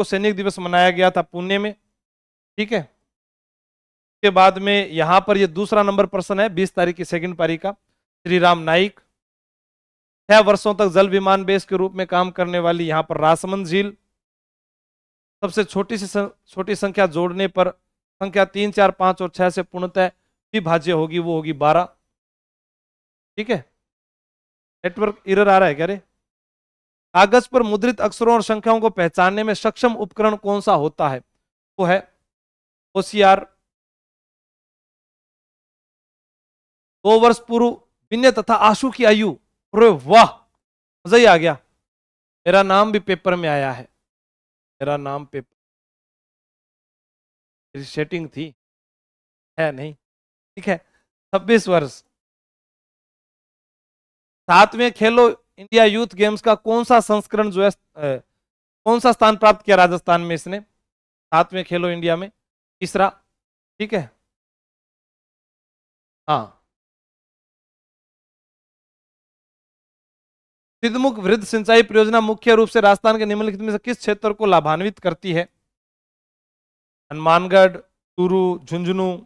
को सैनिक दिवस मनाया गया था पुणे में। ठीक है, के बाद में यहां पर ये दूसरा नंबर प्रश्न है 20 तारीख की सेकंड पारी का। श्री राम नाइक। 6 वर्षों तक जल विमान बेस के रूप में काम करने वाली यहां पर रासमंद झील। सबसे छोटी संख्या जोड़ने पर संख्या 3, 4, 5 और 6 से पूर्णतः विभाज्य होगी, वो होगी 12। ठीक है, नेटवर्क एरर आ रहा है क्या रे? कागज पर मुद्रित अक्षरों और संख्याओं को पहचानने में सक्षम उपकरण कौन सा होता है? वो है होशियार। 2 वर्ष पूर्व विनय तथा आशु की आयु, अरे वाह, मजा ही आ गया। मेरा नाम भी पेपर में आया है, मेरा नाम पेपर सेटिंग थी, है नहीं। ठीक है, 26 वर्ष। 7वें खेलो इंडिया यूथ गेम्स का कौन सा संस्करण जो है कौन सा स्थान प्राप्त किया राजस्थान में इसने? 7वें खेलो इंडिया में तीसरा। ठीक है, हाँ। सिद्धमुख वृद्ध सिंचाई परियोजना मुख्य रूप से राजस्थान के निम्नलिखित में से किस क्षेत्र को लाभान्वित करती है? हनुमानगढ़, चूरू, झुंझुनू।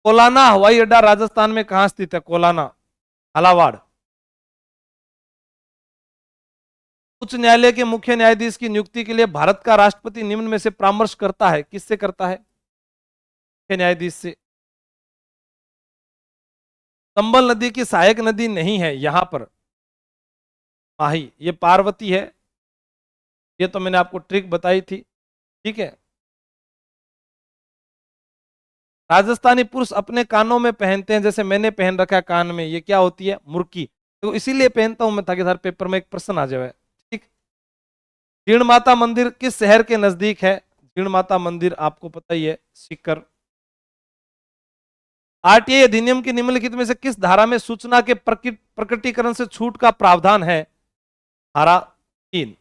कोलाना हवाई अड्डा राजस्थान में कहां स्थित है? कोलाना, झालावाड़। उच्च न्यायालय के मुख्य न्यायाधीश की नियुक्ति के लिए भारत का राष्ट्रपति निम्न में से परामर्श करता है, किससे करता है? मुख्य न्यायाधीश से। चंबल नदी की सहायक नदी नहीं है यहां पर माही, ये पार्वती है। ये तो मैंने आपको ट्रिक बताई थी। ठीक है, राजस्थानी पुरुष अपने कानों में पहनते हैं, जैसे मैंने पहन रखा है कान में, ये क्या होती है? मुर्की। तो इसीलिए पहनता हूं मैं ताकि हर पेपर में एक प्रश्न आ जाए। ठीक, जीण माता मंदिर किस शहर के नजदीक है? जीण माता मंदिर आपको पता ही है, सीकर। आरटीआई अधिनियम की निम्नलिखित में से किस धारा में सूचना के प्रकटीकरण से छूट का प्रावधान है? धारा 3।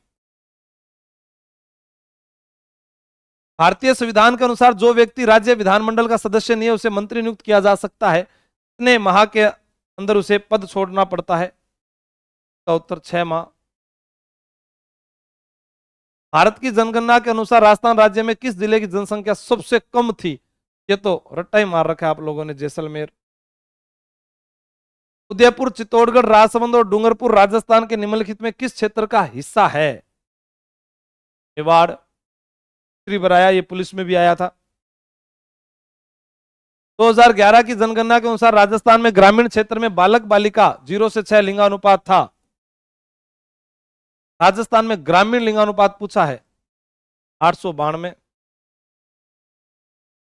भारतीय संविधान के अनुसार जो व्यक्ति राज्य विधानमंडल का सदस्य नहीं है उसे मंत्री नियुक्त किया जा सकता है, कितने माह के अंदर उसे पद छोड़ना पड़ता है? का उत्तर 6 माह। भारत की जनगणना के अनुसार राजस्थान राज्य में किस जिले की जनसंख्या सबसे कम थी? ये तो रट्टा ही मार रखा है आप लोगों ने, जैसलमेर। उदयपुर, चित्तौड़गढ़, राजसमंद और डूंगरपुर राजस्थान के निम्नलिखित में किस क्षेत्र का हिस्सा है? मेवाड़। बराया, ये पुलिस में भी आया था। 2011 की जनगणना के अनुसार राजस्थान में ग्रामीण क्षेत्र में बालक बालिका 0 से 6 लिंगानुपात था। राजस्थान में ग्रामीण लिंगानुपात पूछा है 892।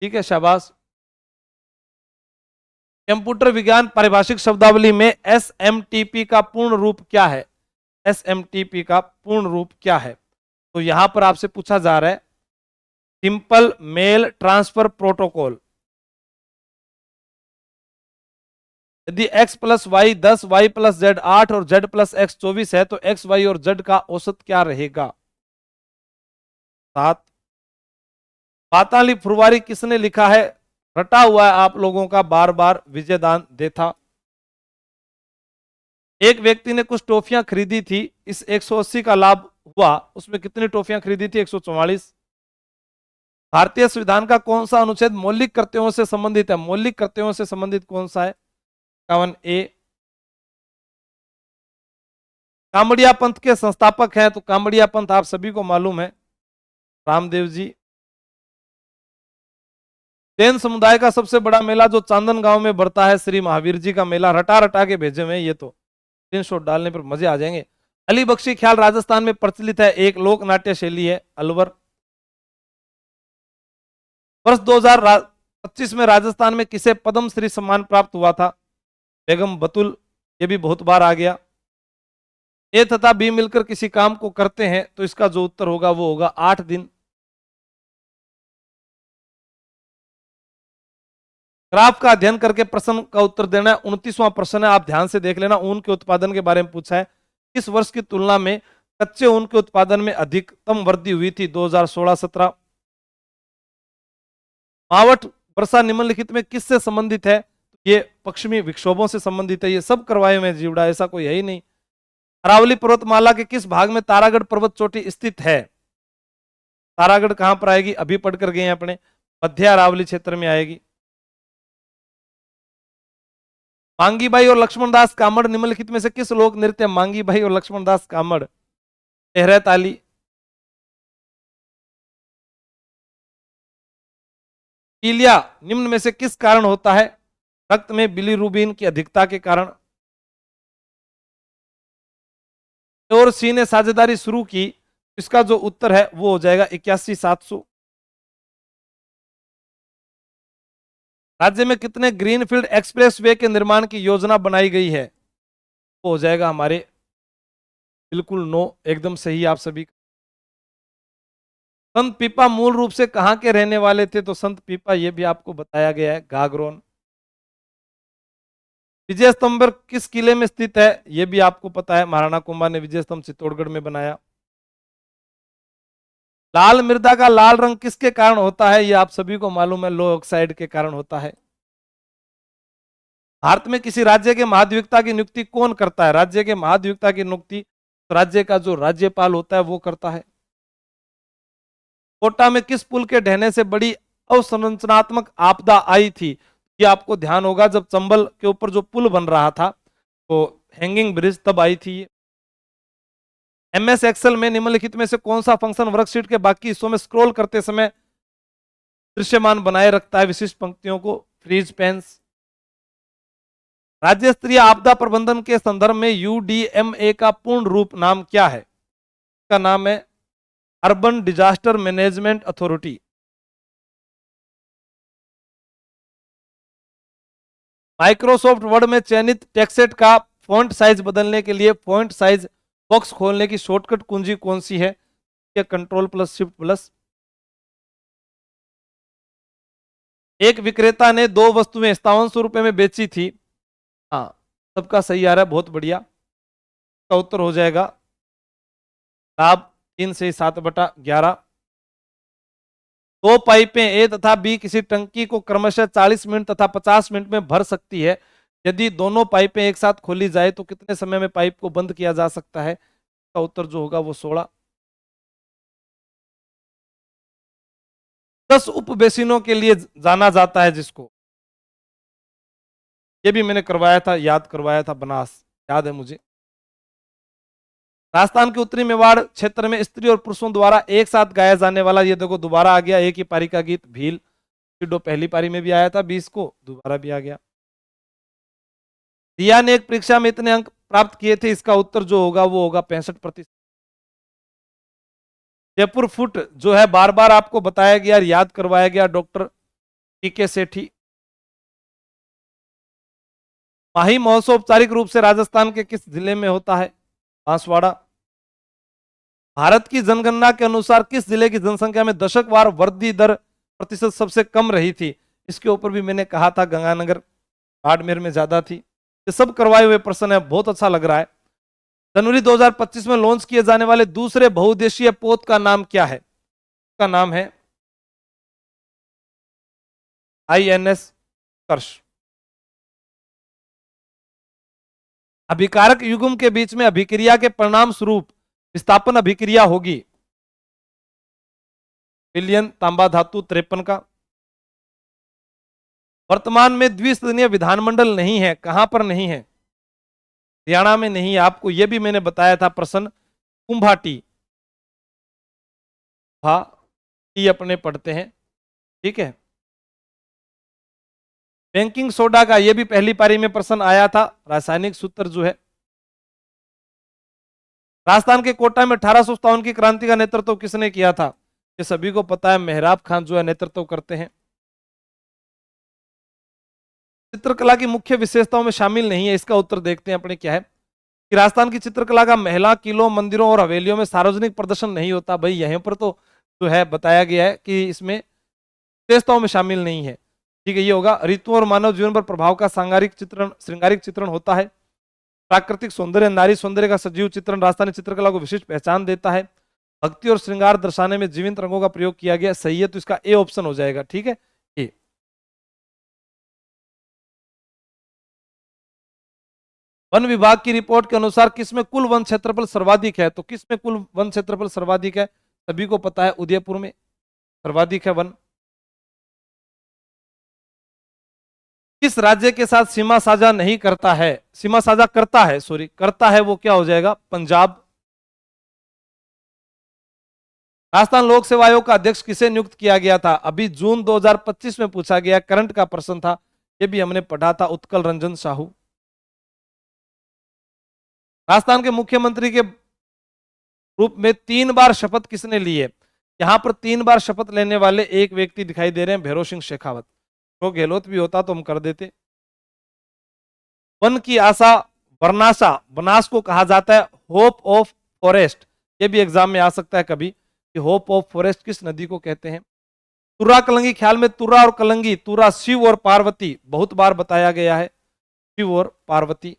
ठीक है, शाबाश। कंप्यूटर विज्ञान पारिभाषिक शब्दावली में एसएमटीपी का पूर्ण रूप क्या है? एसएमटीपी का पूर्ण रूप क्या है? तो यहां पर आपसे पूछा जा रहा है सिंपल मेल ट्रांसफर प्रोटोकॉल। यदि x plus y 10, y plus z 8 और z प्लस एक्स 24 है तो x, y और z का औसत क्या रहेगा? 7। पाताली फुलवारी किसने लिखा है? रटा हुआ है आप लोगों का बार बार, विजयदान देथा। एक व्यक्ति ने कुछ टॉफियां खरीदी थी, इस 180 का लाभ हुआ, उसमें कितनी टॉफियां खरीदी थी? 144। भारतीय संविधान का कौन सा अनुच्छेद मौलिक कर्तव्यों से संबंधित है? मौलिक कर्तव्यों से संबंधित कौन सा है? 51A। कामड़िया पंथ के संस्थापक हैं, तो कामड़िया पंथ आप सभी को मालूम है, रामदेव जी। जैन समुदाय का सबसे बड़ा मेला जो चांदन गांव में बढ़ता है, श्री महावीर जी का मेला। रटा रटा के भेजे हुए, ये तो स्क्रीनशॉट डालने पर मजे आ जाएंगे। अली बख्शी ख्याल राजस्थान में प्रचलित है, एक लोक नाट्य शैली है, अलवर। वर्ष 2025 में राजस्थान में किसे पद्म श्री सम्मान प्राप्त हुआ था? बेगम बतुल, ये भी बहुत बार आ गया। ए तथा बी मिलकर किसी काम को करते हैं, तो इसका जो उत्तर होगा वो होगा 8 दिन। ग्राफ का अध्ययन करके प्रश्न का उत्तर देना है। 29वां प्रश्न है, आप ध्यान से देख लेना। ऊन के उत्पादन के बारे में पूछा है, इस वर्ष की तुलना में कच्चे ऊन के उत्पादन में अधिकतम वृद्धि हुई थी 2016-17। मावठ वर्षा निम्नलिखित में किससे संबंधित है? ये पश्चिमी विक्षोभों से संबंधित है। ये सब करवाए हुए जीवड़ा, ऐसा कोई है ही नहीं। अरावली पर्वतमाला के किस भाग में तारागढ़ पर्वत चोटी स्थित है? तारागढ़ कहां पर आएगी, अभी पढ़ कर गए हैं अपने, मध्य अरावली क्षेत्र में आएगी। मांगीबाई और लक्ष्मणदास कामड़ निम्नलिखित में से किस लोक नृत्य, मांगीबाई और लक्ष्मणदास कामड़, तेहरा ताली। पीलिया निम्न में से किस कारण होता है, रक्त में बिलीरुबिन की अधिकता के कारण। और सी ने साझेदारी शुरू की, इसका जो उत्तर है वो हो जाएगा 81,700। राज्य में कितने ग्रीनफील्ड एक्सप्रेसवे के निर्माण की योजना बनाई गई है, वो हो जाएगा हमारे बिल्कुल 9, एकदम सही आप सभी। संत पीपा मूल रूप से कहां के रहने वाले थे, तो संत पीपा ये भी आपको बताया गया है, गागरोन। विजय स्तंभ किस किले में स्थित है, यह भी आपको पता है, महाराणा कुंभा ने विजय स्तंभ चित्तौड़गढ़ में बनाया। लाल मृदा का लाल रंग किसके कारण होता है, यह आप सभी को मालूम है, लो ऑक्साइड के कारण होता है। भारत में किसी राज्य के महाधिवक्ता की नियुक्ति कौन करता है, राज्य के महाधिवक्ता की नियुक्ति राज्य का जो राज्यपाल होता है वो करता है। कोटा में किस पुल के ढहने से बड़ी अवसंरचनात्मक आपदा आई थी, ये आपको ध्यान होगा, जब चंबल के ऊपर जो पुल बन रहा था तो हैंगिंग ब्रिज तब आई थी। एमएस एक्सेल में निम्नलिखित में से कौन सा फंक्शन वर्कशीट के बाकी हिस्सों में स्क्रॉल करते समय दृश्यमान बनाए रखता है विशिष्ट पंक्तियों को, फ्रीज पेंस। राज्य स्तरीय आपदा प्रबंधन के संदर्भ में यूडीएमए का पूर्ण रूप नाम क्या है, इसका नाम है urban disaster management authority. Microsoft word में चयनित टेक्स्ट का फॉन्ट साइज बदलने के लिए फॉन्ट साइज बॉक्स खोलने की शॉर्टकट कुंजी कौन सी है, कंट्रोल प्लस शिफ्ट प्लस। एक विक्रेता ने 2 वस्तुएं 5700 रुपए में बेची थी, हाँ सबका सही आ रहा है, बहुत बढ़िया। का उत्तर हो जाएगा लाभ 3 से 7/11। 2 पाइपें ए तथा बी किसी टंकी को क्रमशः 40 मिनट तथा 50 मिनट में भर सकती है, यदि दोनों पाइपें एक साथ खोली जाए तो कितने समय में पाइप को बंद किया जा सकता है, इसका उत्तर जो होगा वो 16। 10 उपबेसिनों के लिए जाना जाता है जिसको, ये भी मैंने करवाया था, याद करवाया था, बनास याद है मुझे। राजस्थान के उत्तरी मेवाड़ क्षेत्र में स्त्री और पुरुषों द्वारा एक साथ गाया जाने वाला, ये देखो दोबारा आ गया एक ही पारी का गीत, भील चिड्डो पहली पारी में भी आया था 20 को, दोबारा भी आ गया। रिया ने एक परीक्षा में इतने अंक प्राप्त किए थे, इसका उत्तर जो होगा वो होगा 65%। जयपुर फुट जो है बार बार आपको बताया गया, याद करवाया गया, डॉक्टर पीके सेठी। माही महोत्सव औपचारिक रूप से राजस्थान के किस जिले में होता है, बांसवाड़ा। भारत की जनगणना के अनुसार किस जिले की जनसंख्या में दशकवार वृद्धि दर प्रतिशत सबसे कम रही थी, इसके ऊपर भी मैंने कहा था गंगानगर, बाड़मेर में ज्यादा थी। ये सब करवाए हुए प्रश्न है, बहुत अच्छा लग रहा है। जनवरी 2025 में लॉन्च किए जाने वाले दूसरे बहुउद्देशीय पोत का नाम क्या है, उसका नाम है INS कर्ष। अभिकारक युग्म के बीच में अभिक्रिया के परिणाम स्वरूप विस्थापन अभिक्रिया होगी, बिलियन तांबा धातु 53 का। वर्तमान में द्विसदनीय विधानमंडल नहीं है, कहां पर नहीं है, हरियाणा में नहीं है, आपको यह भी मैंने बताया था प्रश्न, कुंभाटी अपने पढ़ते हैं, ठीक है। बैंकिंग सोडा का यह भी पहली पारी में प्रश्न आया था, रासायनिक सूत्र जो है। राजस्थान के कोटा में 1857 की क्रांति का नेतृत्व किसने किया था, ये सभी को पता है, मेहराब खान जो है नेतृत्व करते हैं। चित्रकला की मुख्य विशेषताओं में शामिल नहीं है, इसका उत्तर देखते हैं अपने क्या है कि राजस्थान की चित्रकला का महला, किलों, मंदिरों और हवेलियों में सार्वजनिक प्रदर्शन नहीं होता। भाई यहीं पर तो जो है बताया गया है कि इसमें विशेषताओं में शामिल नहीं है, ठीक है। ये होगा ऋतुओं और मानव जीवन पर प्रभाव का श्रृंगारिक चित्रण होता है। प्राकृतिक सौंदर्य, नारी सौंदर्य का सजीव चित्रण राजस्थानी चित्रकला को विशिष्ट पहचान देता है। भक्ति और श्रृंगार दर्शाने में जीवंत रंगों का प्रयोग किया गया, सही है, तो इसका ए ऑप्शन हो जाएगा, ठीक है ए। वन विभाग की रिपोर्ट के अनुसार किसमें कुल वन क्षेत्रफल सर्वाधिक है, तो किसमें कुल वन क्षेत्रफल सर्वाधिक है, सभी को पता है उदयपुर में सर्वाधिक है वन। किस राज्य के साथ सीमा साझा नहीं करता है, सीमा साझा करता है, सॉरी करता है, वो क्या हो जाएगा, पंजाब। राजस्थान लोक सेवा आयोग का अध्यक्ष किसे नियुक्त किया गया था, अभी जून 2025 में पूछा गया, करंट का प्रश्न था, ये भी हमने पढ़ा था, उत्कल रंजन साहू। राजस्थान के मुख्यमंत्री के रूप में 3 बार शपथ किसने ली है, यहां पर 3 बार शपथ लेने वाले एक व्यक्ति दिखाई दे रहे हैं, भैरव सिंह शेखावत। तो गहलोत भी होता तो हम कर देते। वन की आशा वरनाशा बनास को कहा जाता है होप ऑफ फॉरेस्ट, ये भी एग्जाम में आ सकता है कभी कि होप ऑफ फॉरेस्ट किस नदी को कहते हैं। तुर्रा कलंगी ख्याल में तुर्रा और कलंगी, तुर्रा शिव और पार्वती बहुत बार बताया गया है, शिव और पार्वती।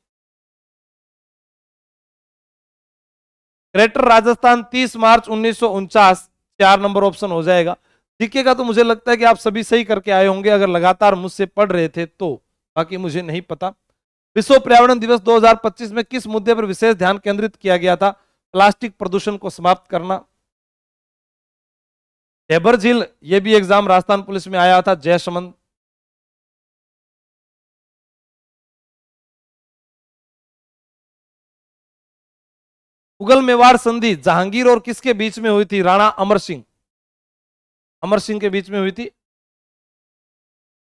ग्रेटर राजस्थान 30 मार्च 1949, 4 नंबर ऑप्शन हो जाएगा। जीके का तो मुझे लगता है कि आप सभी सही करके आए होंगे अगर लगातार मुझसे पढ़ रहे थे तो, बाकी मुझे नहीं पता। विश्व पर्यावरण दिवस 2025 में किस मुद्दे पर विशेष ध्यान केंद्रित किया गया था, प्लास्टिक प्रदूषण को समाप्त करना। एबर झील, ये भी एग्जाम राजस्थान पुलिस में आया था, जयसमंद। मुगल मेवाड़ संधि जहांगीर और किसके बीच में हुई थी, राणा अमर सिंह, अमर सिंह के बीच में हुई थी।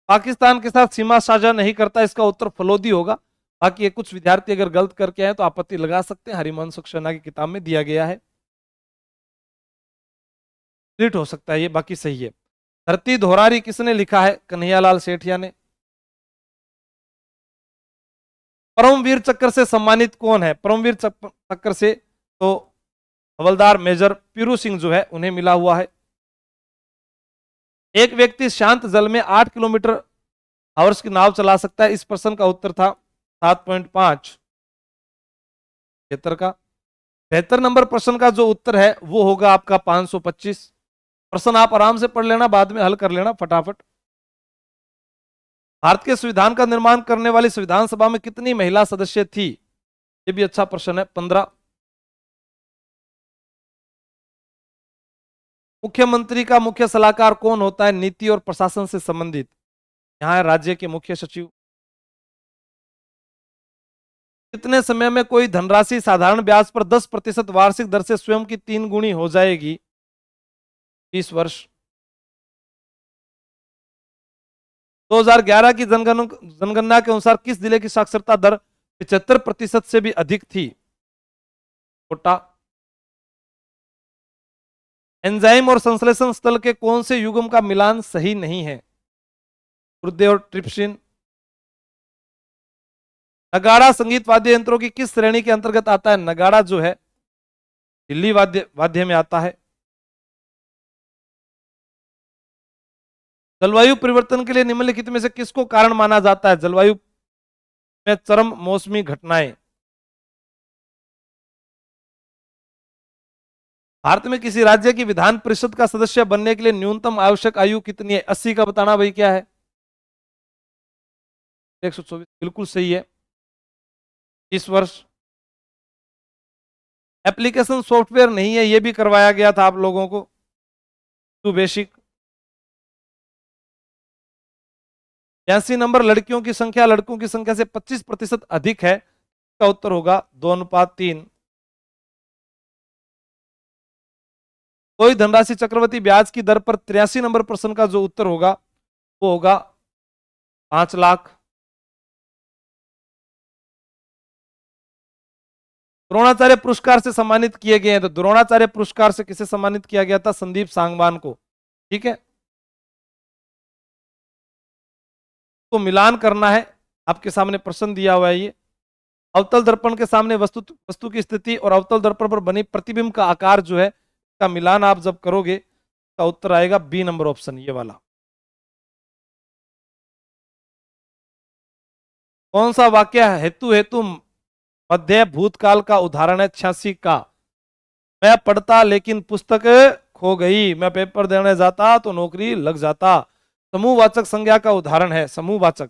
पाकिस्तान के साथ सीमा साझा नहीं करता, इसका उत्तर फलोदी होगा। बाकी ये कुछ विद्यार्थी अगर गलत करके आए तो आपत्ति लगा सकते हैं, हरिवंश सक्सेना की किताब में दिया गया है, डिलीट हो सकता है ये, बाकी सही है। धरती धोरारी किसने लिखा है, कन्हैयालाल सेठिया ने। परमवीर चक्र से सम्मानित कौन है, परमवीर चक्र से तो हवलदार मेजर पीरू सिंह जो है उन्हें मिला हुआ है। एक व्यक्ति शांत जल में 8 किलोमीटर आवर्स की नाव चला सकता है, इस प्रश्न का उत्तर था 7.5 का। 72 नंबर प्रश्न का जो उत्तर है वो होगा आपका 525। प्रश्न आप आराम से पढ़ लेना, बाद में हल कर लेना फटाफट। भारत के संविधान का निर्माण करने वाली संविधान सभा में कितनी महिला सदस्य थी, ये भी अच्छा प्रश्न है, 15। मुख्यमंत्री का मुख्य सलाहकार कौन होता है, नीति और प्रशासन से संबंधित, यहां है राज्य के मुख्य सचिव। कितने समय में कोई धनराशि साधारण ब्याज पर 10% वार्षिक दर से स्वयं की 3 गुनी हो जाएगी, 20 वर्ष। 2011 की जनगणना के अनुसार किस जिले की साक्षरता दर 75% से भी अधिक थी, कोटा। एंजाइम और संश्लेषण स्थल के कौन से युग्म का मिलान सही नहीं है, गुर्दे और ट्रिप्सिन। नगाड़ा संगीत वाद्य यंत्रों की किस श्रेणी के अंतर्गत आता है, नगाड़ा जो है दिल्ली वाद्य में आता है। जलवायु परिवर्तन के लिए निम्नलिखित में से किसको कारण माना जाता है, जलवायु में चरम मौसमी घटनाएं। भारत में किसी राज्य की विधान परिषद का सदस्य बनने के लिए न्यूनतम आवश्यक आयु कितनी है, 80 का बताना भाई क्या है, 124, बिल्कुल सही है, 30 वर्ष। एप्लीकेशन सॉफ्टवेयर नहीं है, यह भी करवाया गया था आप लोगों को, टू बेसिक। 82 नंबर, लड़कियों की संख्या लड़कों की संख्या से 25% अधिक है, इसका उत्तर होगा 2:3। कोई धनराशि चक्रवर्ती ब्याज की दर पर 83 नंबर प्रश्न का जो उत्तर होगा वो होगा 5 लाख। द्रोणाचार्य पुरस्कार से सम्मानित किए गए हैं, तो द्रोणाचार्य पुरस्कार से किसे सम्मानित किया गया था, संदीप सांगवान को, ठीक है। तो मिलान करना है, आपके सामने प्रश्न दिया हुआ है ये। अवतल दर्पण के सामने वस्तु की स्थिति और अवतल दर्पण पर बनी प्रतिबिंब का आकार जो है का मिलान आप जब करोगे तो उत्तर आएगा बी नंबर ऑप्शन, ये वाला। कौन सा वाक्य हेतु हेतु मध्य भूतकाल का उदाहरण है, 86 का। मैं पढ़ता लेकिन पुस्तक खो गई, मैं पेपर देने जाता तो नौकरी लग जाता। समूहवाचक संज्ञा का उदाहरण है, समूहवाचक,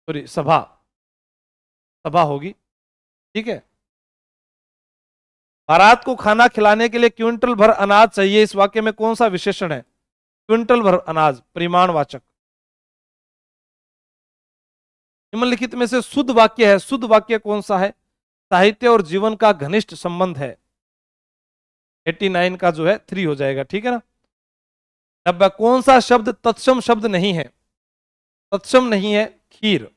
सॉरी सभा, सभा होगी, ठीक है। बारात को खाना खिलाने के लिए क्विंटल भर अनाज चाहिए, इस वाक्य में कौन सा विशेषण है? क्विंटल भर अनाज, परिमाणवाचक। निम्नलिखित में से शुद्ध वाक्य है, शुद्ध वाक्य कौन सा है? साहित्य और जीवन का घनिष्ठ संबंध है। 89 का जो है 3 हो जाएगा, ठीक है ना। 90 कौन सा शब्द तत्सम शब्द नहीं है? तत्सम नहीं है, खीर।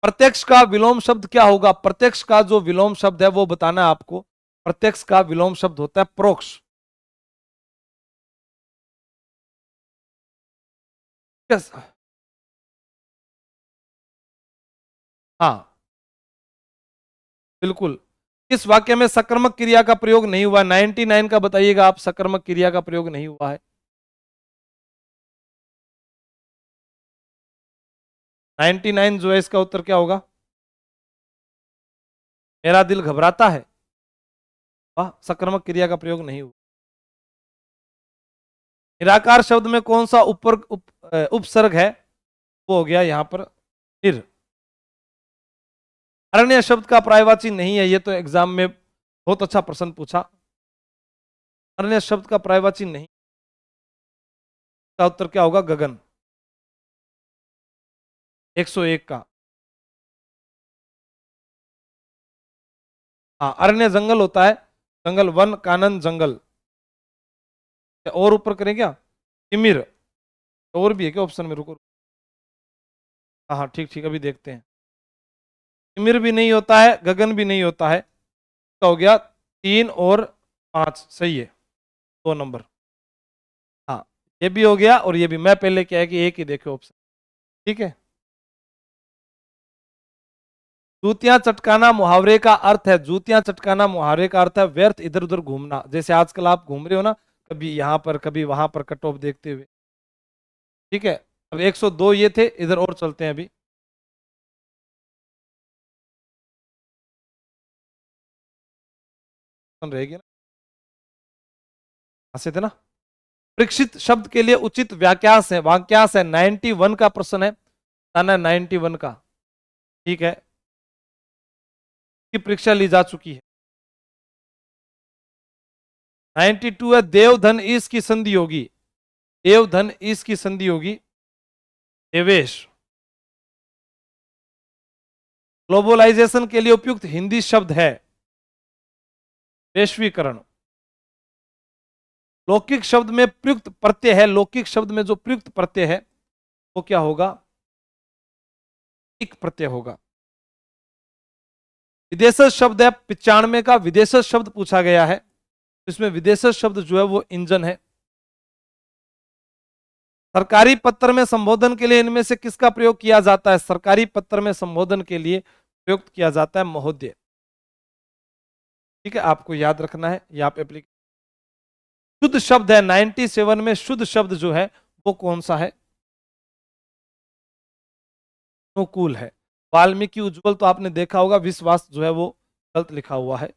प्रत्यक्ष का विलोम शब्द क्या होगा? प्रत्यक्ष का जो विलोम शब्द है वो बताना है आपको। प्रत्यक्ष का विलोम शब्द होता है प्रोक्ष। यस, हाँ बिल्कुल। किस वाक्य में सकर्मक क्रिया का प्रयोग नहीं हुआ? 99 का बताइएगा आप, सकर्मक क्रिया का प्रयोग नहीं हुआ है। 99 जो है इसका उत्तर क्या होगा? मेरा दिल घबराता है। वाह, सकर्मक क्रिया का प्रयोग नहीं हुआ। निराकार शब्द में कौन सा उपसर्ग है? वो हो गया यहां पर निर। अरण्य शब्द का पर्यायवाची नहीं है, ये तो एग्जाम में बहुत अच्छा प्रश्न पूछा। अरण्य शब्द का पर्यायवाची नहीं, का उत्तर क्या होगा? गगन। 101 का। हाँ, अरण्य जंगल होता है, जंगल, वन, कानन, जंगल। और ऊपर करें क्या? तिमिर। और भी है क्या ऑप्शन में? रुको। हाँ हाँ, ठीक ठीक, अभी देखते हैं। तिमिर भी नहीं होता है, गगन भी नहीं होता है, तो हो गया 3 और 5, सही है, 2 नंबर। हाँ, ये भी हो गया और ये भी। मैं पहले क्या है कि एक ही देखे ऑप्शन, ठीक है। जूतियां चटकाना मुहावरे का अर्थ है, जूतियां चटकाना मुहावरे का अर्थ है व्यर्थ इधर उधर घूमना। जैसे आजकल आप घूम रहे हो ना, कभी यहां पर कभी वहां पर, कट ऑफ देखते हुए, ठीक है। अब 102 ये थे, इधर और चलते हैं अभी। सुन रहेगी ना, हंसे थे ना। परीक्षित शब्द के लिए उचित वाक्यांश है, वाक्यांश है 91 का प्रश्न है, ना 91 का, ठीक है, की परीक्षा ली जा चुकी है। 92 है देवधन ईस की संधि होगी, देवधन ईस की संधि होगी देवेश। ग्लोबलाइजेशन के लिए उपयुक्त हिंदी शब्द है वैश्वीकरण। लौकिक शब्द में प्रयुक्त प्रत्यय है, लौकिक शब्द में जो प्रयुक्त प्रत्यय है वो क्या होगा? इक प्रत्यय होगा। विदेशज शब्द है 95 का, विदेशज शब्द पूछा गया है, इसमें विदेशज शब्द जो है वो इंजन है। सरकारी पत्र में संबोधन के लिए इनमें से किसका प्रयोग किया जाता है? सरकारी पत्र में संबोधन के लिए प्रयुक्त किया जाता है महोदय, ठीक है, आपको याद रखना है। ये आप एप्लीकेशन। शुद्ध शब्द है 97 में, शुद्ध शब्द जो है वो कौन सा है? अनुकूल है। वाल्मीकि उज्जवल तो आपने देखा होगा, विश्वास जो है वो गलत लिखा हुआ है।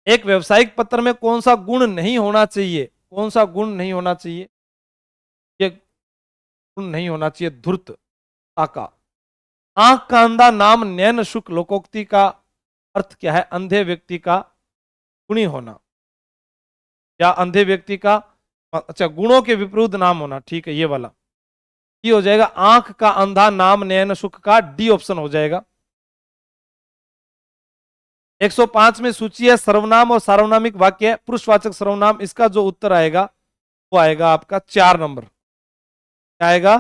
एक व्यवसायिक पत्र में कौन सा गुण नहीं होना चाहिए? कौन सा गुण नहीं होना चाहिए? ये गुण नहीं होना चाहिए धूर्तता का। आंख का अंधा नाम नैन शुक लोकोक्ति का अर्थ क्या है? अंधे व्यक्ति का गुणी होना, या अंधे व्यक्ति का, अच्छा, गुणों के विपरीत नाम होना, ठीक है, ये वाला, ये हो जाएगा आंख का अंधा नाम नयन सुख का, डी ऑप्शन हो जाएगा। 105 में सूची है सर्वनाम और सार्वनामिक वाक्य, पुरुषवाचक सर्वनाम, इसका जो उत्तर आएगा वो आएगा आपका 4 नंबर। क्या आएगा?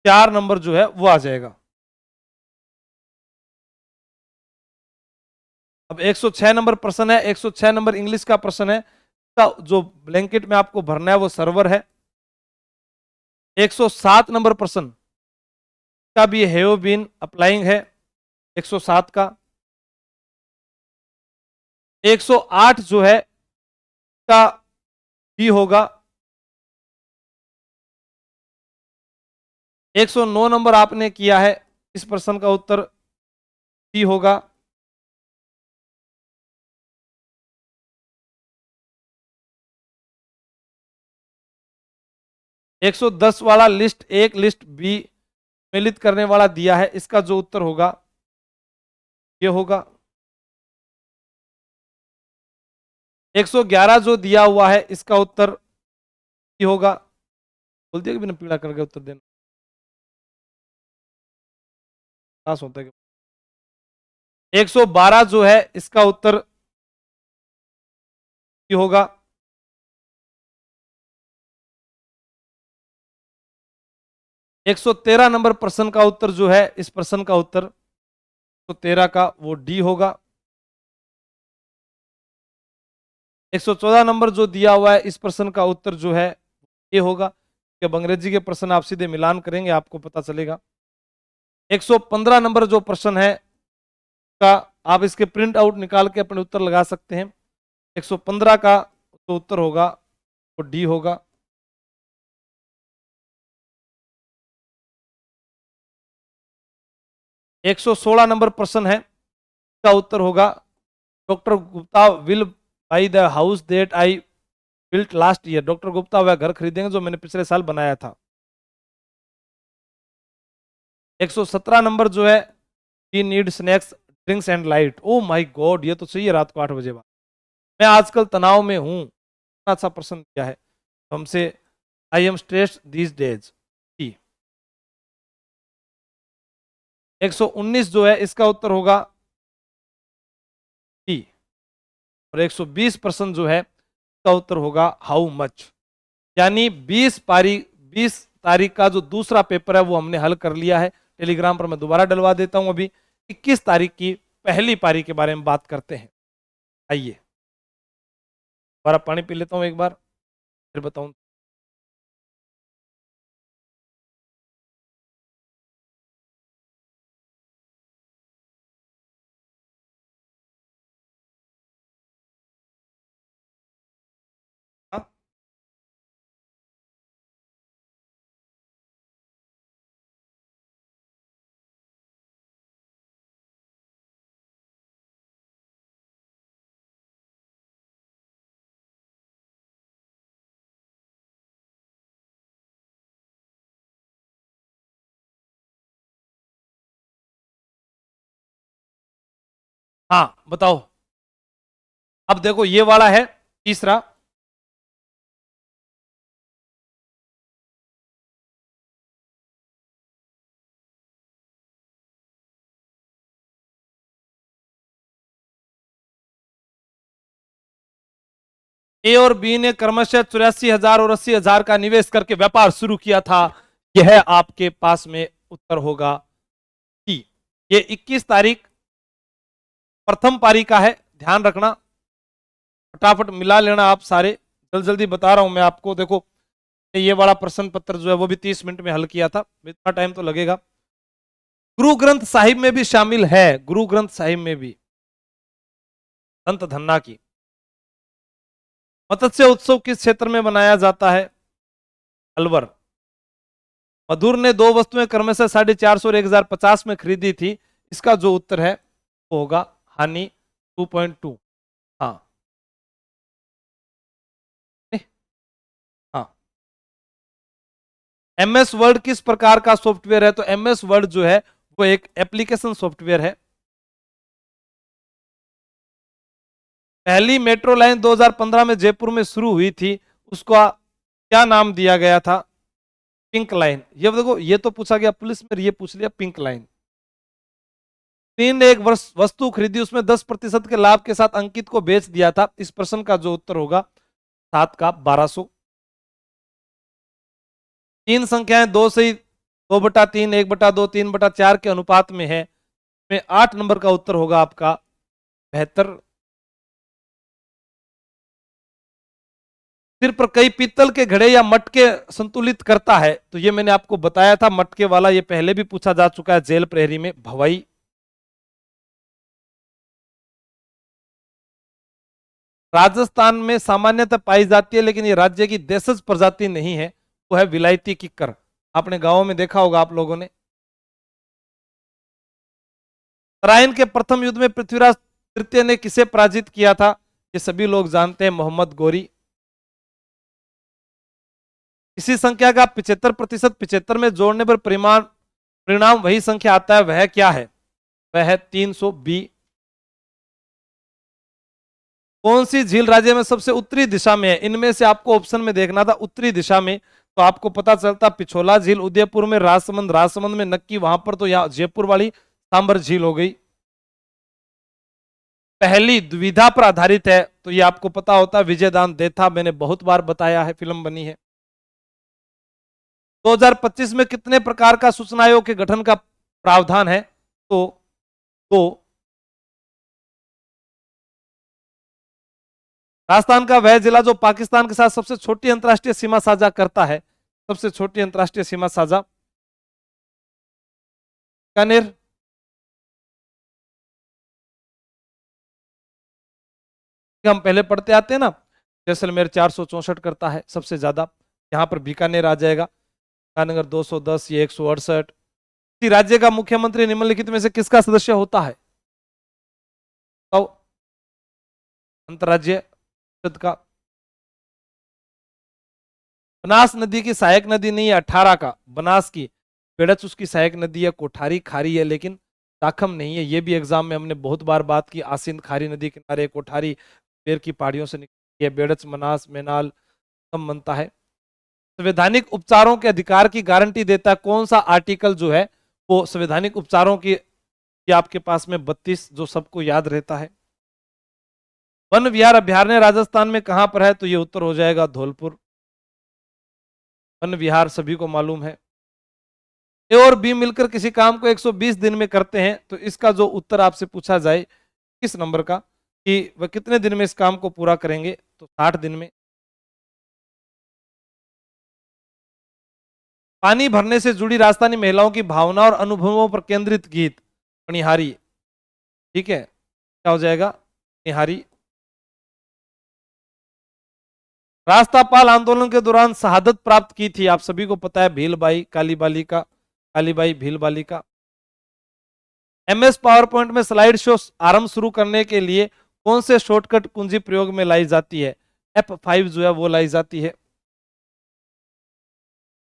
4 नंबर जो है वो आ जाएगा। अब 106 नंबर प्रश्न है, 106 नंबर इंग्लिश का प्रश्न है, का जो ब्लैंकेट में आपको भरना है वो सर्वर है। 107 नंबर प्रश्न का भी हैव बीन अप्लाइंग है, 107 का। 108 जो है का भी होगा। 109 नंबर आपने किया है, इस प्रश्न का उत्तर सी होगा। 110 वाला लिस्ट एक लिस्ट बी मिलित करने वाला दिया है, इसका जो उत्तर होगा ये होगा। 111 जो दिया हुआ है इसका उत्तर ये होगा। बोल दिया कि बिना पीड़ा करके उत्तर देना पास होता है। 112 जो है इसका उत्तर ये होगा। 113 नंबर प्रश्न का उत्तर जो है, इस प्रश्न का उत्तर 113 का वो डी होगा। 114 नंबर जो दिया हुआ है इस प्रश्न का उत्तर जो है ये होगा। जब अंग्रेजी के प्रश्न आप सीधे मिलान करेंगे आपको पता चलेगा। 115 नंबर जो प्रश्न है का आप इसके प्रिंट आउट निकाल के अपने उत्तर लगा सकते हैं। 115 का जो उत्तर होगा वो डी होगा। 116 नंबर प्रश्न है, इसका उत्तर होगा doctor Gupta will by the house that I built last year. Doctor Gupta वह घर खरीदेंगे जो मैंने पिछले साल बनाया था। 117 नंबर जो है, he need snacks drinks and light. Oh my God, ये तो चाहिए रात को 8 बजे बाद। मैं आजकल तनाव में हूं। इतना अच्छा प्रश्न दिया है हमसे। I am stressed these days. 119 जो है इसका उत्तर होगा डी। और 120 प्रश्न जो है इसका उत्तर होगा हाउ मच। यानी 20 तारीख का जो दूसरा पेपर है वो हमने हल कर लिया है। टेलीग्राम पर मैं दोबारा डलवा देता हूं। अभी 21 तारीख की पहली पारी के बारे में बात करते हैं। आइए दोबारा पानी पी लेता हूं एक बार, फिर बताऊं। हाँ? हाँ बताओ। अब देखो ये वाला है तीसरा। ए और बी ने क्रमशः 84,000 और 80,000 का निवेश करके व्यापार शुरू किया था। यह आपके पास में उत्तर होगा टी। ये 21 तारीख प्रथम पारी का है, ध्यान रखना। फटाफट मिला लेना आप सारे। जल्दी जल्दी बता रहा हूं मैं आपको। देखो ये वाला प्रश्न पत्र जो है वो भी 30 मिनट में हल किया था। इतना टाइम तो लगेगा। गुरु ग्रंथ साहिब में भी शामिल है। गुरु ग्रंथ साहिब में भी संत धन्ना की। मत्स्य उत्सव किस क्षेत्र में मनाया जाता है? अलवर। मधुर ने दो वस्तुएं क्रमशः 450 और 1050 में खरीदी थी। इसका जो उत्तर है वो होगा हानि 2.2। हाँ हाँ। MS वर्ड किस प्रकार का सॉफ्टवेयर है? तो MS वर्ड जो है वो एक एप्लीकेशन सॉफ्टवेयर है। पहली मेट्रो लाइन 2015 में जयपुर में शुरू हुई थी, उसका क्या नाम दिया गया था? Pink line. ये देखो ये तो पूछा गया पुलिस में, ये पूछ लिया पिंक लाइन। तीन ने एक वस्तु खरीदी, उसमें 10% के लाभ के साथ अंकित को बेच दिया था। इस प्रश्न का जो उत्तर होगा 7 का 1200। तीन संख्याएं 2 से 2/3, 1/2, 3/4 के अनुपात में है। में 8 नंबर का उत्तर होगा आपका 72। सिर पर कई पीतल के घड़े या मटके संतुलित करता है। तो ये मैंने आपको बताया था मटके वाला, ये पहले भी पूछा जा चुका है जेल प्रहरी में। भवई। राजस्थान में सामान्यतः पाई जाती है लेकिन ये राज्य की देशज प्रजाति नहीं है, वो है विलायती किक्कर। आपने गांवों में देखा होगा आप लोगों ने। तराइन के प्रथम युद्ध में पृथ्वीराज तृतीय ने किसे पराजित किया था? ये सभी लोग जानते हैं, मोहम्मद गोरी। इसी संख्या का 75% 75 में जोड़ने पर परिणाम वही संख्या आता है, वह क्या है? वह है 320। कौन सी झील राज्य में सबसे उत्तरी दिशा में है? इनमें से आपको ऑप्शन में देखना था उत्तरी दिशा में, तो आपको पता चलता पिछोला झील उदयपुर में, राजसमंद में नक्की, वहां पर तो यहाँ जयपुर वाली सांबर झील हो गई। पहली द्विधा पर आधारित है तो ये आपको पता होता विजयदान देथा, मैंने बहुत बार बताया है, फिल्म बनी है। 2025 में कितने प्रकार का सूचना आयोग के गठन का प्रावधान है? तो राजस्थान का वह जिला जो पाकिस्तान के साथ सबसे छोटी अंतर्राष्ट्रीय सीमा साझा करता है, सबसे छोटी अंतर्राष्ट्रीय सीमा साझा बीकानेर। हम पहले पढ़ते आते हैं ना, जैसलमेर 464 करता है सबसे ज्यादा, यहां पर बीकानेर आ जाएगा, ईटानगर 210, ये 168। किसी राज्य का मुख्यमंत्री निम्नलिखित में से किसका सदस्य होता है? तो अंतर्राज्य परिषद का। बनास नदी की सहायक नदी नहीं है 18 का, बनास की, बेड़च उसकी सहायक नदी है, कोठारी खारी है लेकिन शाखम नहीं है। ये भी एग्जाम में हमने बहुत बार बात की, आसिंद खारी नदी किनारे कोठारी पेड़ की पहाड़ियों से निकलती है, बेड़च मनास मैनाल कम बनता है। संवैधानिक उपचारों के अधिकार की गारंटी देता है कौन सा आर्टिकल जो है वो संवैधानिक उपचारों की, आपके पास में 32 जो सबको याद रहता है। वन विहार अभ्यारण्य राजस्थान में कहां पर है? तो ये उत्तर हो जाएगा धौलपुर। वन विहार सभी को मालूम है। ए और बी मिलकर किसी काम को 120 दिन में करते हैं, तो इसका जो उत्तर आपसे पूछा जाए किस नंबर का कि वह कितने दिन में इस काम को पूरा करेंगे, तो 60 दिन में। पानी भरने से जुड़ी राजस्थानी महिलाओं की भावना और अनुभवों पर केंद्रित गीत मणिहारी, ठीक है, क्या हो जाएगा? मणिहारी। रास्तापाल आंदोलन के दौरान शहादत प्राप्त की थी, आप सभी को पता है, भीलबाई कालीबाई भीलबाई का। एमएस पावर पॉइंट में स्लाइड शो आरंभ शुरू करने के लिए कौन से शॉर्टकट कुंजी प्रयोग में लाई जाती है? F5 जो है वो लाई जाती है।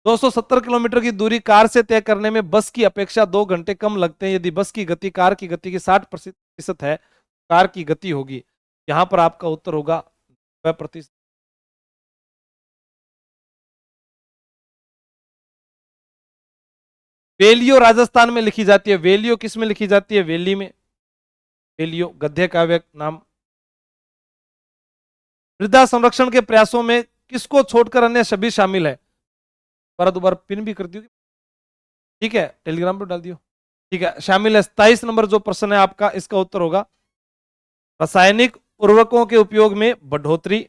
270 किलोमीटर की दूरी कार से तय करने में बस की अपेक्षा 2 घंटे कम लगते हैं यदि बस की गति कार की गति की 60% है, कार की गति होगी, यहां पर आपका उत्तर होगा 90%। वेलियो राजस्थान में लिखी जाती है, वेलियो किस में लिखी जाती है? वेली में, वेलियो गद्य काव्य नाम। मृदा संरक्षण के प्रयासों में किसको छोड़कर अन्य सभी शामिल है? दोबारा पिन भी कर दियो, ठीक है, टेलीग्राम पर डाल दियो, ठीक है, शामिल है। 27 नंबर जो प्रश्न है आपका, इसका उत्तर होगा रासायनिक उर्वरकों के उपयोग में बढ़ोतरी।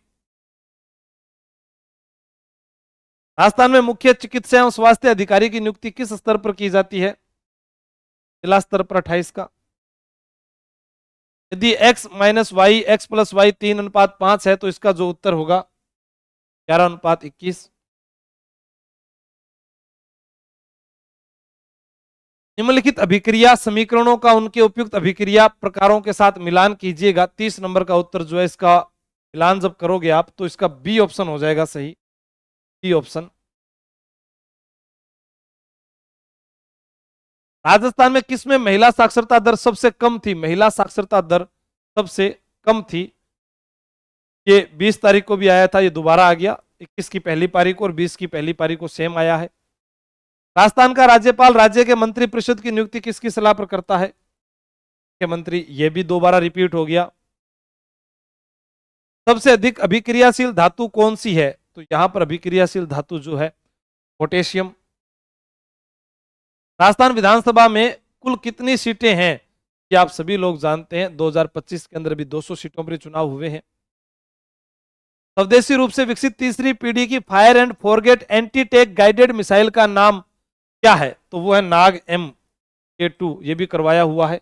राजस्थान में मुख्य चिकित्सा एवं स्वास्थ्य अधिकारी की नियुक्ति किस स्तर पर की जाती है? जिला स्तर पर 28 का। यदि x minus y x plus y 3:5 है तो इसका जो उत्तर होगा 11:21। निम्नलिखित अभिक्रिया समीकरणों का उनके उपयुक्त अभिक्रिया प्रकारों के साथ मिलान कीजिएगा। 30 नंबर का उत्तर जो है इसका मिलान जब करोगे आप तो इसका बी ऑप्शन हो जाएगा सही, बी ऑप्शन। राजस्थान में किसमें महिला साक्षरता दर सबसे कम थी? महिला साक्षरता दर सबसे कम थी, ये 20 तारीख को भी आया था, ये दोबारा आ गया, 21 की पहली पारी को और 20 की पहली पारी को सेम आया है। राजस्थान का राज्यपाल राज्य के मंत्री परिषद की नियुक्ति किसकी सलाह पर करता है? मुख्यमंत्री, ये भी दोबारा रिपीट हो गया। सबसे अधिक अभिक्रियाशील धातु कौन सी है? तो यहां पर अभिक्रियाशील धातु जो है पोटेशियम। राजस्थान विधानसभा में कुल कितनी सीटें हैं? ये आप सभी लोग जानते हैं, 2025 के अंदर भी 200 सीटों पर चुनाव हुए हैं। स्वदेशी रूप से विकसित तीसरी पीढ़ी की fire and forget anti tank guided missile का नाम क्या है? तो वो है नाग MK2, ये भी करवाया हुआ है।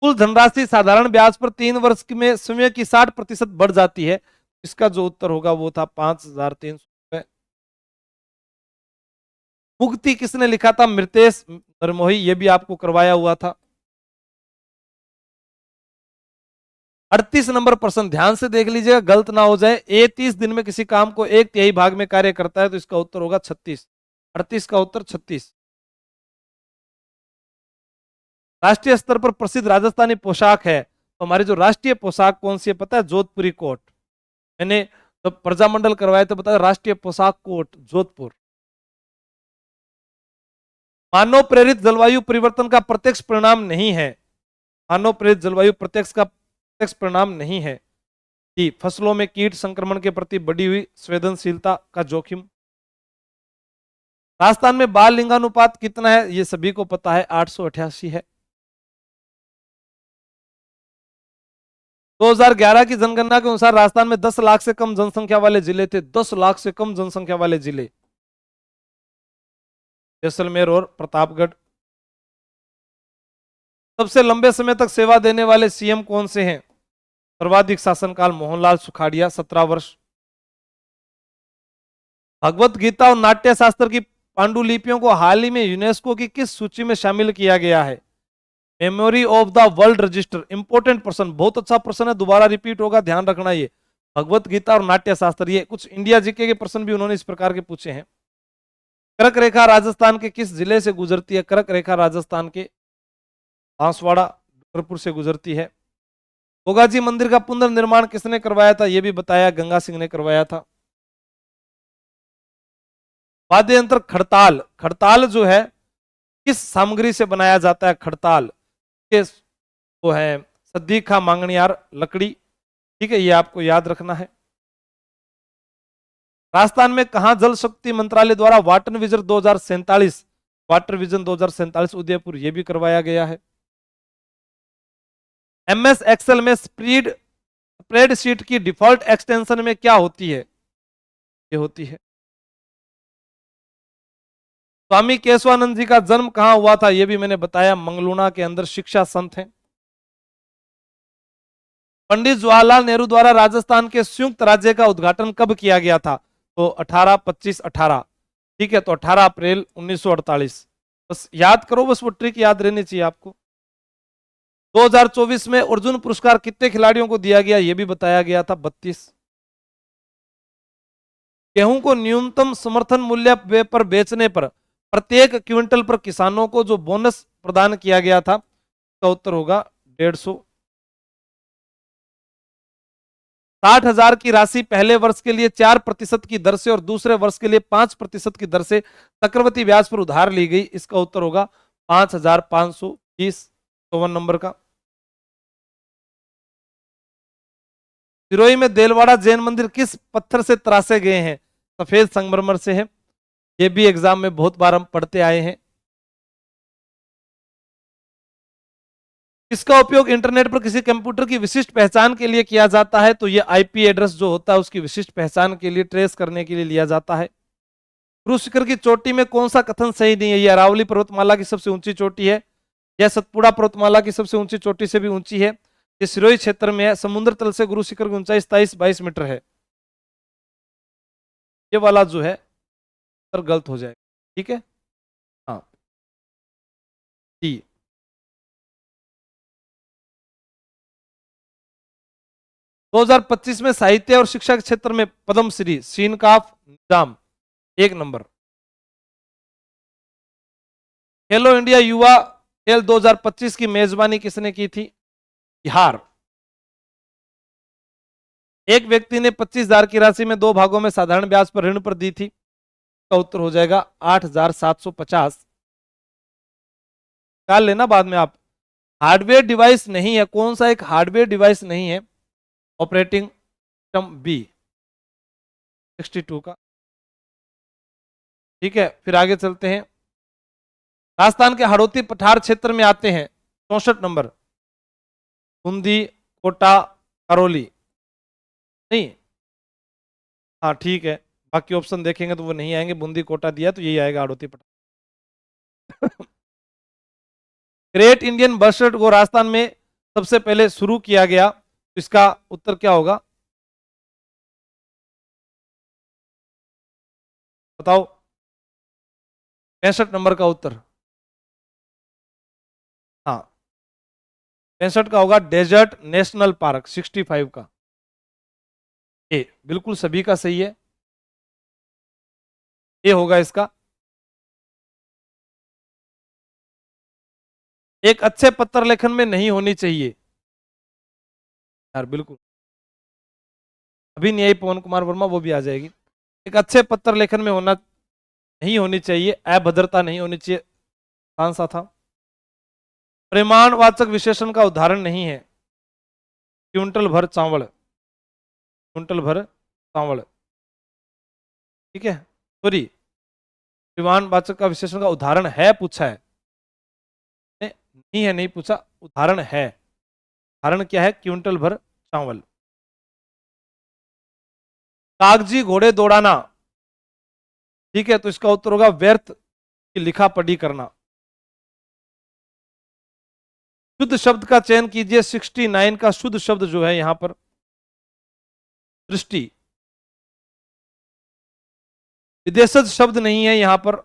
कुल धनराशि साधारण ब्याज पर 3 वर्ष में समय की 60% बढ़ जाती है, इसका जो उत्तर होगा वो था 5,300 रुपए। मुक्ति किसने लिखा था? मृतेश नरमोही, ये भी आपको करवाया हुआ था। 38 नंबर प्रश्न ध्यान से देख लीजिएगा, गलत ना हो जाए। ए 30 दिन में किसी काम को 1/3 भाग में कार्य करता है तो इसका उत्तर होगा 36। 38 का उत्तर 36। राष्ट्रीय स्तर पर प्रसिद्ध राजस्थानी पोशाक है तो हमारी जो राष्ट्रीय पोशाक कौन सी है पता है? जोधपुरी कोट। मैंने जब प्रजामंडल करवाया तो बताया राष्ट्रीय पोशाक कोट जोधपुर। मानव प्रेरित जलवायु परिवर्तन का प्रत्यक्ष परिणाम नहीं है। मानव प्रेरित जलवायु प्रत्यक्ष परिणाम नहीं है कि फसलों में कीट संक्रमण के प्रति बढ़ी हुई संवेदनशीलता का जोखिम। राजस्थान में बाल लिंगानुपात कितना है? ये सभी को पता है, 888 है। 2011 की जनगणना के अनुसार राजस्थान में 10 लाख से कम जनसंख्या वाले जिले थे। 10 लाख से कम जनसंख्या वाले जिले जैसलमेर और प्रतापगढ़। सबसे लंबे समय तक सेवा देने वाले सीएम कौन से हैं? सर्वाधिक शासनकाल मोहनलाल सुखाड़िया 17 वर्ष। भगवत गीता और नाट्य शास्त्र की पांडुलिपियों को हाल ही में यूनेस्को की किस सूची में शामिल किया गया है? Memory of the world register. Important प्रश्न, बहुत अच्छा प्रश्न है, दोबारा रिपीट होगा, ध्यान रखना। ये भगवत गीता और नाट्य शास्त्र, ये कुछ इंडिया जीके के प्रश्न भी उन्होंने इस प्रकार के पूछे हैं। कर्क रेखा राजस्थान के किस जिले से गुजरती है? कर्क रेखा राजस्थान के बांसवाड़ा डूंगरपुर से गुजरती है। गोगाजी मंदिर का पुनर्निर्माण किसने करवाया था? यह भी बताया, गंगा सिंह ने करवाया था। वाद्य यंत्र खड़ताल, खड़ताल जो है किस सामग्री से बनाया जाता है? खड़ताल के वो है सदीखा मांगनियार लकड़ी। ठीक है, ये आपको याद रखना है। राजस्थान में कहां जल शक्ति मंत्रालय द्वारा water vision 2047 water vision 2047 Udaipur, ये भी करवाया गया है। एमएस एक्सेल में स्प्रेडशीट की डिफॉल्ट एक्सटेंशन में क्या होती है? ये होती है। स्वामी केशवानंद जी का जन्म कहां हुआ था? यह भी मैंने बताया, मंगलूना के अंदर, शिक्षा संत हैं। पंडित जवाहरलाल नेहरू द्वारा राजस्थान के संयुक्त राज्य का उद्घाटन कब किया गया था? तो 18, 25, 18। ठीक है, तो 18 अप्रैल 1948। बस याद करो, बस वो ट्रिक याद रहनी चाहिए आपको। 2024 में अर्जुन पुरस्कार कितने खिलाड़ियों को दिया गया? यह भी बताया गया था, 32। गेहूं को न्यूनतम समर्थन मूल्य पर बेचने पर प्रत्येक क्विंटल पर किसानों को जो बोनस प्रदान किया गया था, इसका उत्तर होगा 150। 60,000 की राशि पहले वर्ष के लिए 4% की दर से और दूसरे वर्ष के लिए 5% की दर से चक्रवृद्धि ब्याज पर उधार ली गई, इसका उत्तर होगा 5,520। 54 नंबर का। सिरोही में देलवाड़ा जैन मंदिर किस पत्थर से तरासे गए हैं? सफेद संगमरमर से है। ये भी एग्जाम में बहुत बार हम पढ़ते आए हैं। इसका उपयोग इंटरनेट पर किसी कंप्यूटर की विशिष्ट पहचान के लिए किया जाता है, तो ये आईपी एड्रेस जो होता है उसकी विशिष्ट पहचान के लिए, ट्रेस करने के लिए लिया जाता है। गुरु शिखर की चोटी में कौन सा कथन सही नहीं है? ये अरावली पर्वतमाला की सबसे ऊंची चोटी है, यह सतपुड़ा पर्वतमाला की सबसे ऊंची चोटी से भी ऊंची है, ये सिरोही क्षेत्र में है, समुद्र तल से गुरु शिखर की ऊंचाई 27-22 मीटर है। ये वाला जो है उत्तर गलत हो जाएगा। ठीक है, हाँ जी। 2025 में साहित्य और शिक्षा के क्षेत्र में पद्मश्री सीनकाफ निजाम 1 नंबर। खेलो इंडिया युवा खेल 2025 की मेजबानी किसने की थी? बिहार। एक व्यक्ति ने 25,000 की राशि में 2 भागों में साधारण ब्याज पर ऋण पर दी थी, का उत्तर हो जाएगा 8,750। निकाल लेना बाद में आप। हार्डवेयर डिवाइस नहीं है, कौन सा एक हार्डवेयर डिवाइस नहीं है? ऑपरेटिंग सिस्टम बी 62 का। ठीक है, फिर आगे चलते हैं। राजस्थान के हड़ौती पठार क्षेत्र में आते हैं 64 नंबर, बूंदी, कोटा, करौली। नहीं, हाँ ठीक है, बाकी ऑप्शन देखेंगे तो वो नहीं आएंगे। बूंदी कोटा दिया तो यही आएगा, हड़ौती पठार। ग्रेट इंडियन बस्टर्ड को राजस्थान में सबसे पहले शुरू किया गया, तो इसका उत्तर क्या होगा? बताओ। 65 नंबर का उत्तर, हाँ 65 का होगा डेजर्ट नेशनल पार्क 65 का। ए बिल्कुल सभी का सही है, ये होगा इसका। एक अच्छे पत्र लेखन में नहीं होनी चाहिए, यार बिल्कुल, अभी नहीं आई पवन कुमार वर्मा, वो भी आ जाएगी। एक अच्छे पत्र लेखन में होना नहीं होनी चाहिए, अभद्रता नहीं होनी चाहिए, कौन सा था? परिमाणवाचक विशेषण का उदाहरण नहीं है क्विंटल भर चावल, क्विंटल भर चावल, ठीक है, सॉरी, परिमाणवाचक का विशेषण का उदाहरण है पूछा है, नहीं है नहीं पूछा, उदाहरण है। उदाहरण क्या है? क्विंटल भर चावल। कागजी घोड़े दौड़ाना, ठीक है, तो इसका उत्तर होगा व्यर्थ की लिखा पढ़ी करना। शुद्ध शब्द का चयन कीजिए, 69 का शुद्ध शब्द जो है यहां पर दृष्टि। विदेशज शब्द नहीं है यहां पर,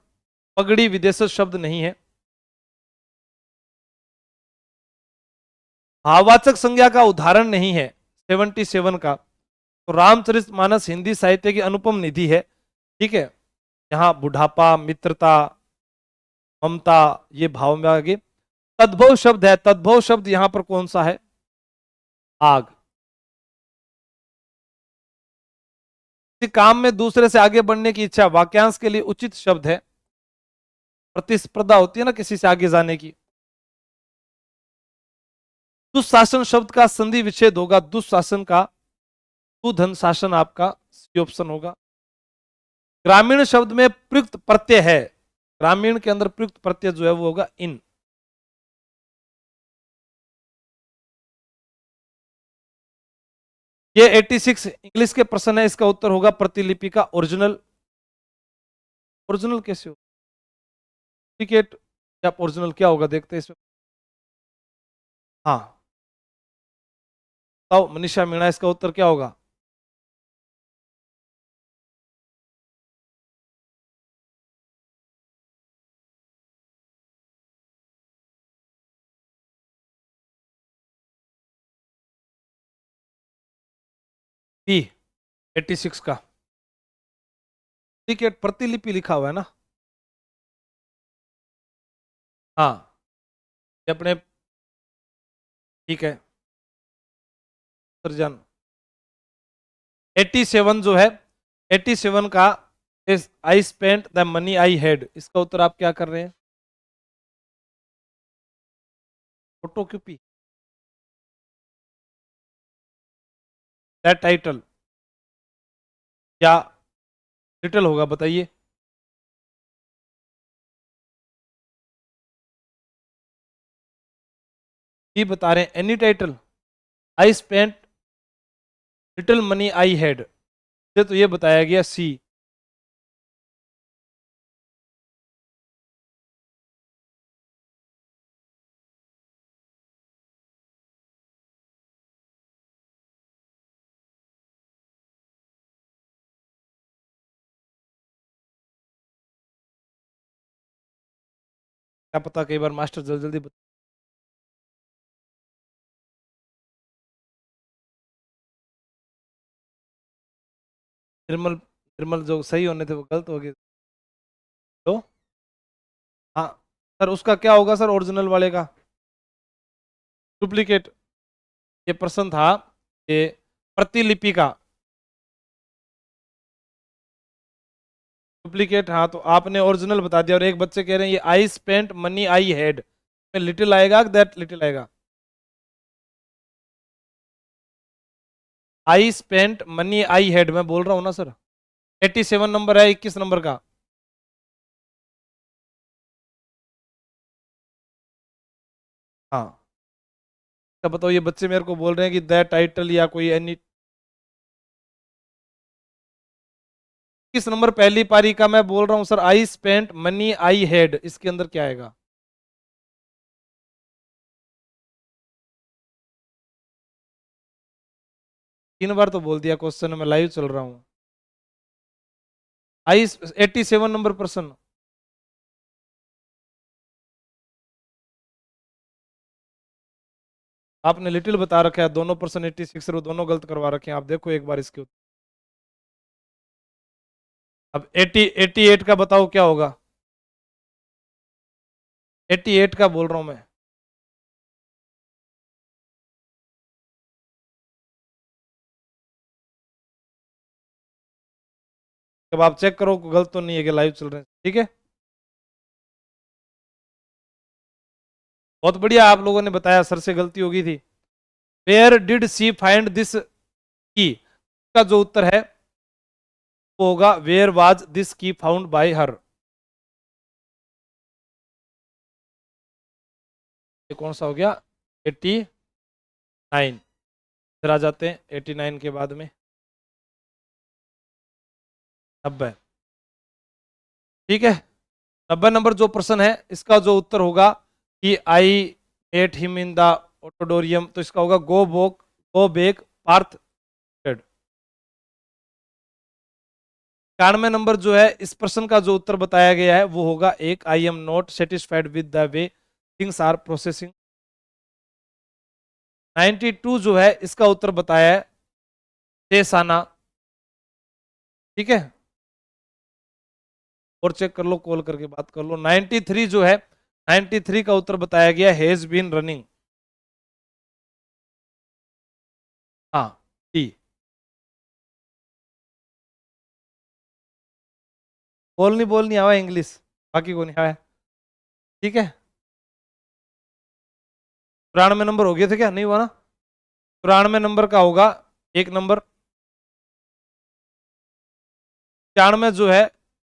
पगड़ी विदेशज शब्द नहीं है। भाववाचक संज्ञा का उदाहरण नहीं है 77 का, तो रामचरितमानस हिंदी साहित्य की अनुपम निधि है, ठीक है। यहां बुढ़ापा, मित्रता, ममता, ये भाव में आगे। तद्भव शब्द है, तद्भव शब्द यहां पर कौन सा है? आग। किसी काम में दूसरे से आगे बढ़ने की इच्छा, वाक्यांश के लिए उचित शब्द है। प्रतिस्पर्धा होती है ना किसी से आगे जाने की। दुशासन शब्द का संधि विच्छेद होगा, दुशासन का सुधन शासन आपका सी ऑप्शन होगा। ग्रामीण शब्द में प्रयुक्त प्रत्यय है, ग्रामीण के अंदर प्रयुक्त प्रत्यय जो है वो होगा इन। ये 86 इंग्लिश के प्रश्न है, इसका उत्तर होगा प्रतिलिपि का ओरिजिनल। ओरिजिनल कैसे हो? डुप्लीकेट या ओरिजिनल क्या होगा, देखते हैं इसमें। हाँ, तो मनीषा मीणा, इसका उत्तर क्या होगा? बी 86 का डुप्लीकेट, प्रतिलिपि लिखा हुआ है ना। हाँ, ये अपने, ठीक है सर्जन। 87 जो है, 87 का इस I spent the money I had, इसका उत्तर आप क्या कर रहे हैं? फोटो कॉपी, दैट टाइटल या लिटिल होगा, बताइए। ये बता रहे हैं any title, I spent little money I had, तो ये बताया गया सी। क्या पता कई बार मास्टर जल्दी जल्दी निर्मल, निर्मल जो सही होने थे वो गलत हो गए तो। हाँ सर, उसका क्या होगा सर ओरिजिनल वाले का? डुप्लीकेट। ये प्रश्न था ये प्रतिलिपि का, डुप्लीकेट। हाँ, तो आपने ओरिजिनल बता दिया और एक बच्चे कह रहे हैं ये I spent money I had में लिटिल आएगा, दैट लिटिल आएगा? I spent money I had मैं बोल रहा हूँ ना सर। 87 नंबर है 21 नंबर का। हाँ, क्या बताओ, ये बच्चे मेरे को बोल रहे हैं कि दैट टाइटल या कोई एनी। किस नंबर पहली पारी का मैं बोल रहा हूं sir, I spent money I had, इसके अंदर क्या आएगा? तीन बार तो बोल दिया क्वेश्चन, में लाइव चल रहा हूं। आई 87 नंबर प्रश्न। आपने लिटिल बता रखा है, दोनों प्रश्न 86 और दोनों गलत करवा रखे हैं, आप देखो एक बार इसके उत्तर। अब 88 का बताओ क्या होगा? 88 का बोल रहा हूं मैं। जब आप चेक करो गलत तो नहीं है कि लाइव चल रहे हैं, ठीक है। बहुत बढ़िया, आप लोगों ने बताया सर से गलती हो गई थी। Where did she find this key का जो उत्तर है वो होगा where was this key found by her. ये कौन सा हो गया? 89। इधर आ जाते हैं 89 के बाद में 90, ठीक है। 90 नंबर जो प्रश्न है इसका जो उत्तर होगा कि I met him in the auditorium, तो इसका होगा go back path dead. 91 number जो है इस प्रश्न का जो उत्तर बताया गया है वो होगा एक I am not satisfied with the way things are processing. 92 जो है इसका उत्तर बताया है तेसाना, ठीक है। और चेक कर लो, कॉल करके बात कर लो। 93 जो है 93 का उत्तर बताया गया हैज बीन रनिंग। हाँ टी। बोलनी आवा इंग्लिश, बाकी को नहीं आया, ठीक है। 93 नंबर हो गए थे क्या? नहीं हुआ ना? 93 नंबर का होगा एक नंबर। 94 जो है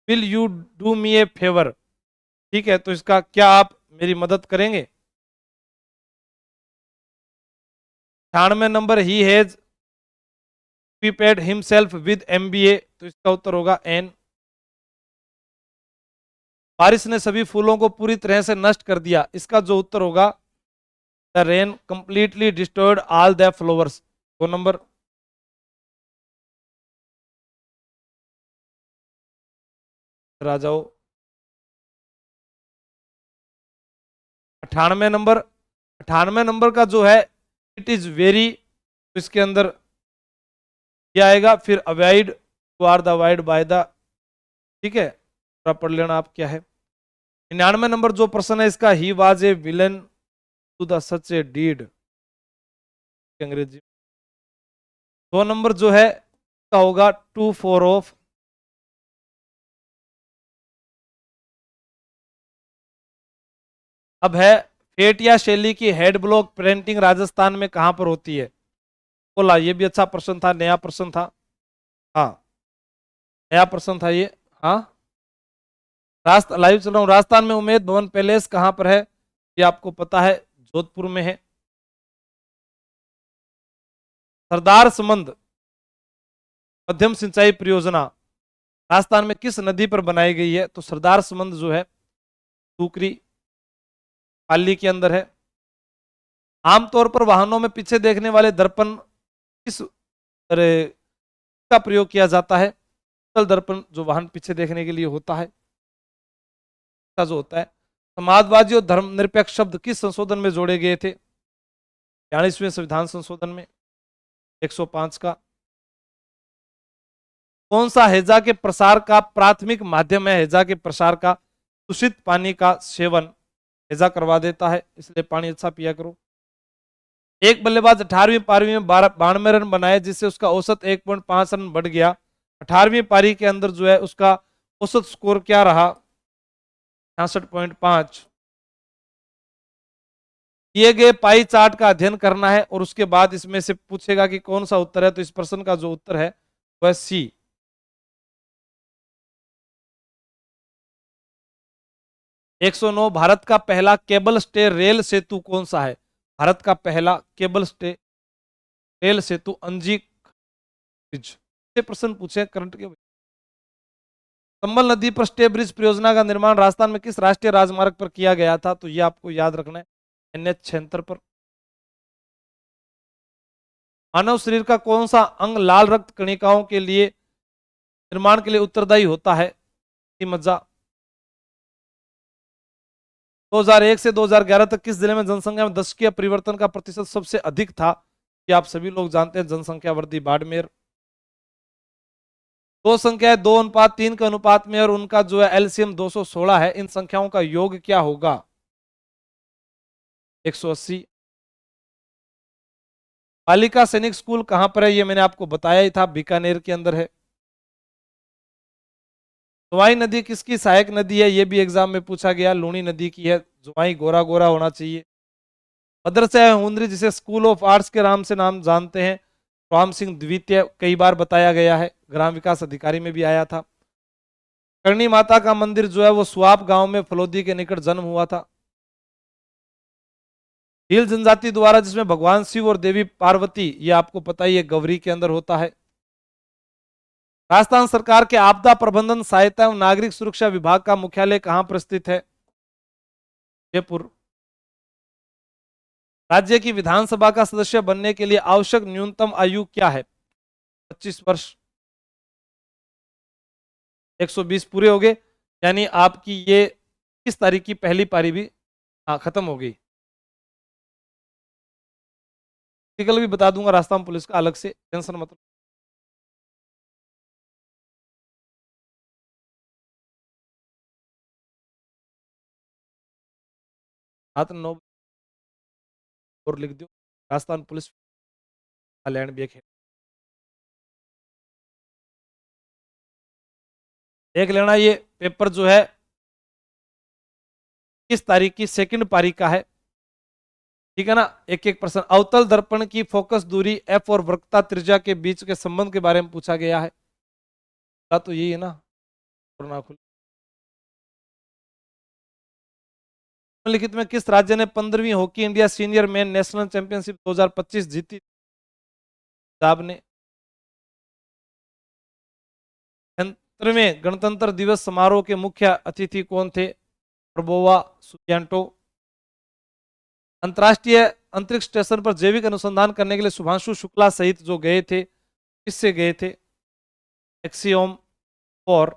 will you do me A favour, ठीक है, तो इसका क्या आप मेरी मदद करेंगे? 98 number he has prepaid himself with MBA, तो इसका उत्तर होगा एन। बारिश ने सभी फूलों को पूरी तरह से नष्ट कर दिया, इसका जो उत्तर होगा the rain completely destroyed all the flowers. 2 number. आ जाओ 98 नंबर। 98 नंबर का जो है इट इज वेरी, तो इसके अंदर क्या आएगा फिर? Avoid to are the avoid by the, ठीक है, थोड़ा पढ़ लेना आप क्या है। 99 नंबर जो प्रश्न है इसका ही was a villain to the such a deed, अंग्रेजी। 2 नंबर जो है इसका होगा टू फोर ऑफ। अब है फेटिया शैली की हेड ब्लॉक प्रिंटिंग राजस्थान में कहां पर होती है? बोला, ये भी अच्छा प्रश्न था, नया प्रश्न था। हाँ, नया प्रश्न था ये। हाँ, लाइव चल रहा हूँ। राजस्थान में उमेद भवन पैलेस कहां पर है? ये आपको पता है, जोधपुर में है। सरदार समंद मध्यम सिंचाई परियोजना राजस्थान में किस नदी पर बनाई गई है? तो सरदार समंद जो है टूकरी पाली के अंदर है। आमतौर पर वाहनों में पीछे देखने वाले दर्पण किस तरह का प्रयोग किया जाता है? उत्तल दर्पण जो वाहन पीछे देखने के लिए होता है, का जो होता है। समाजवादी और धर्मनिरपेक्ष शब्द किस संशोधन में जोड़े गए थे? 42वें संविधान संशोधन में 105 का। कौन सा हैजा के प्रसार का प्राथमिक माध्यम है? हैजा के प्रसार का दूषित पानी का सेवन हैजा करवा देता है, इसलिए पानी अच्छा पिया करो। एक बल्लेबाज 18वीं पारी में 92 रन बनाए जिससे उसका औसत 1.5 रन बढ़ गया। 18वीं पारी के अंदर जो है उसका औसत स्कोर क्या रहा? 66.5। दिए गए पाई चार्ट का अध्ययन करना है और उसके बाद इसमें से पूछेगा कि कौन सा उत्तर है, तो इस प्रश्न का जो उत्तर है वह सी। 109 भारत का पहला केबल स्टे रेल सेतु कौन सा है? भारत का पहला केबल स्टे रेल सेतु अंजी ब्रिज, ये प्रश्न पूछे करंट के। संबल नदी पर स्टे ब्रिज परियोजना का निर्माण राजस्थान में किस राष्ट्रीय राजमार्ग पर किया गया था? तो ये आपको याद रखना है, NH 76 पर। मानव शरीर का कौन सा अंग लाल रक्त कणिकाओं के लिए निर्माण के लिए उत्तरदायी होता है? मज्जा। 2001 से 2011 तक किस जिले में जनसंख्या में दशकीय परिवर्तन का प्रतिशत सबसे अधिक था? कि आप सभी लोग जानते हैं, जनसंख्या वृद्धि बाड़मेर। दो संख्याएं 2:3 के अनुपात में और उनका जो है एलसीएम 216 है, इन संख्याओं का योग क्या होगा? 180। बालिका सैनिक स्कूल कहां पर है? ये मैंने आपको बताया ही था, बीकानेर के अंदर है। जुवाई नदी किसकी सहायक नदी है, ये भी एग्जाम में पूछा गया, लूणी नदी की है। जुवाई गोरा गोरा होना चाहिए। मदरसा हुनरी जिसे स्कूल ऑफ आर्ट्स के नाम से नाम जानते हैं, राम सिंह द्वितीय, कई बार बताया गया है, ग्राम विकास अधिकारी में भी आया था। करणी माता का मंदिर जो है वो सुआप गांव में फलोदी के निकट जन्म हुआ था। भील जनजाति द्वारा जिसमें भगवान शिव और देवी पार्वती, ये आपको पता ही है, गौरी के अंदर होता है। राजस्थान सरकार के आपदा प्रबंधन सहायता एवं नागरिक सुरक्षा विभाग का मुख्यालय कहां पर स्थित है? जयपुर। राज्य की विधानसभा का सदस्य बनने के लिए आवश्यक न्यूनतम आयु क्या है? 25 वर्ष। 120 पूरे हो गए, यानी आपकी ये 21 तारीख की पहली पारी भी खत्म हो गई। आर्टिकल भी बता दूंगा राजस्थान पुलिस का अलग से, टेंशन मत लो। रात 9 और लिख दो, राजस्थान पुलिस लैंड भी एक है, देख लेना। ये पेपर जो है किस तारीख की सेकंड पारी का है, ठीक है ना। एक एक प्रश्न। अवतल दर्पण की फोकस दूरी एफ और वक्रता त्रिज्या के बीच के संबंध के बारे में पूछा गया है। तो यही है ना, निम्नलिखित में किस राज्य ने 15वीं hockey India senior men national championship 2025 जीती? पंजाब ने। 75वें गणतंत्र दिवस समारोह के मुख्य अतिथि कौन थे? प्रबोवा सुबियांटो। अंतर्राष्ट्रीय अंतरिक्ष स्टेशन पर जैविक अनुसंधान करने के लिए शुभांशु शुक्ला सहित जो गए थे, किससे गए थे? एक्सियोम 4।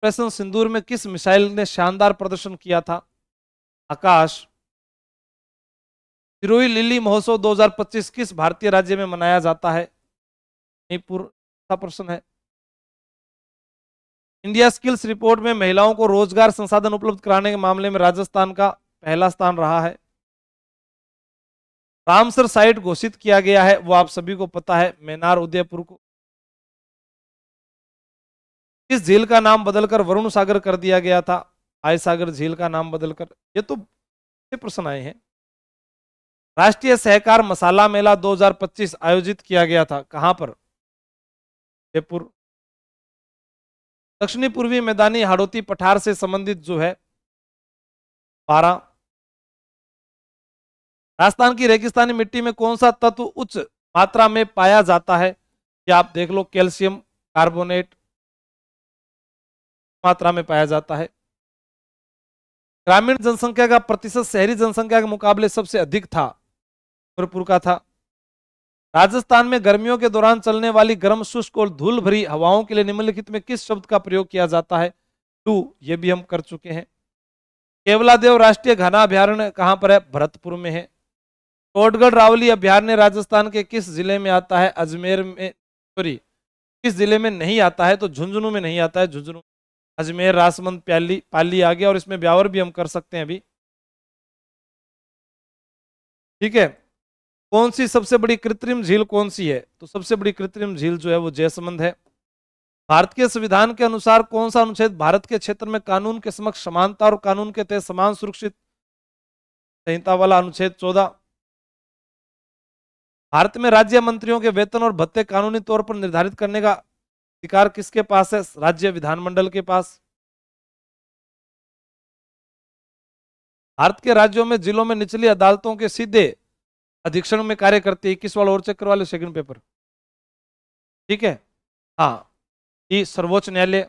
ऑपरेशन सिंदूर में किस मिसाइल ने शानदार प्रदर्शन किया था? आकाश। सिरोही लिली महोत्सव 2025 किस भारतीय राज्य में मनाया जाता है? मणिपुर का प्रश्न है। इंडिया स्किल्स रिपोर्ट में महिलाओं को रोजगार संसाधन उपलब्ध कराने के मामले में राजस्थान का पहला स्थान रहा है। रामसर साइट घोषित किया गया है, वो आप सभी को पता है, मैनार उदयपुर को। किस झील का नाम बदलकर वरुण सागर कर दिया गया था? आय सागर झील का नाम बदलकर। ये तो प्रश्न आए हैं। राष्ट्रीय सहकार मसाला मेला 2025 आयोजित किया गया था, कहां पर? जयपुर। दक्षिणी पूर्वी मैदानी हाड़ौती पठार से संबंधित जो है 12। राजस्थान की रेगिस्तानी मिट्टी में कौन सा तत्व उच्च मात्रा में पाया जाता है? क्या आप देख लो, कैल्शियम कार्बोनेट मात्रा में पाया जाता है। ग्रामीण जनसंख्या का प्रतिशत शहरी जनसंख्या के मुकाबले सबसे अधिक था, नूरपुर का था। राजस्थान में गर्मियों के दौरान चलने वाली गर्म शुष्क और धूल भरी हवाओं के लिए निम्नलिखित में किस शब्द का प्रयोग किया जाता है? टू, ये भी हम कर चुके हैं। केवलादेव राष्ट्रीय घना अभ्यारण्य कहां पर है? भरतपुर में है। कोटगढ़ रावली अभ्यारण्य राजस्थान के किस जिले में आता है? अजमेर में, सॉरी, किस जिले में नहीं आता है? तो झुंझुनू में नहीं आता है, झुंझुनू। अजमेर, राजमंद, पाली आ गया, और इसमें ब्यावर भी हम कर सकते हैं अभी, ठीक है। कौन सी सबसे बड़ी कृत्रिम झील कौन सी है? तो सबसे बड़ी कृत्रिम झील जो है वो जयसमंद है। भारत के संविधान के अनुसार कौन सा अनुच्छेद भारत के क्षेत्र में कानून के समक्ष समानता और कानून के तहत समान सुरक्षित संहिता वाला? अनुच्छेद 14। भारत में राज्य मंत्रियों के वेतन और भत्ते कानूनी तौर पर निर्धारित करने का अधिकार किसके पास है? राज्य विधानमंडल के पास। भारत के राज्यों में जिलों में निचली अदालतों के सीधे अधीक्षण में कार्य करती है। 21 वाला और चेक करवा लो, सेकंड पेपर, ठीक है। हाँ, ये सर्वोच्च न्यायालय।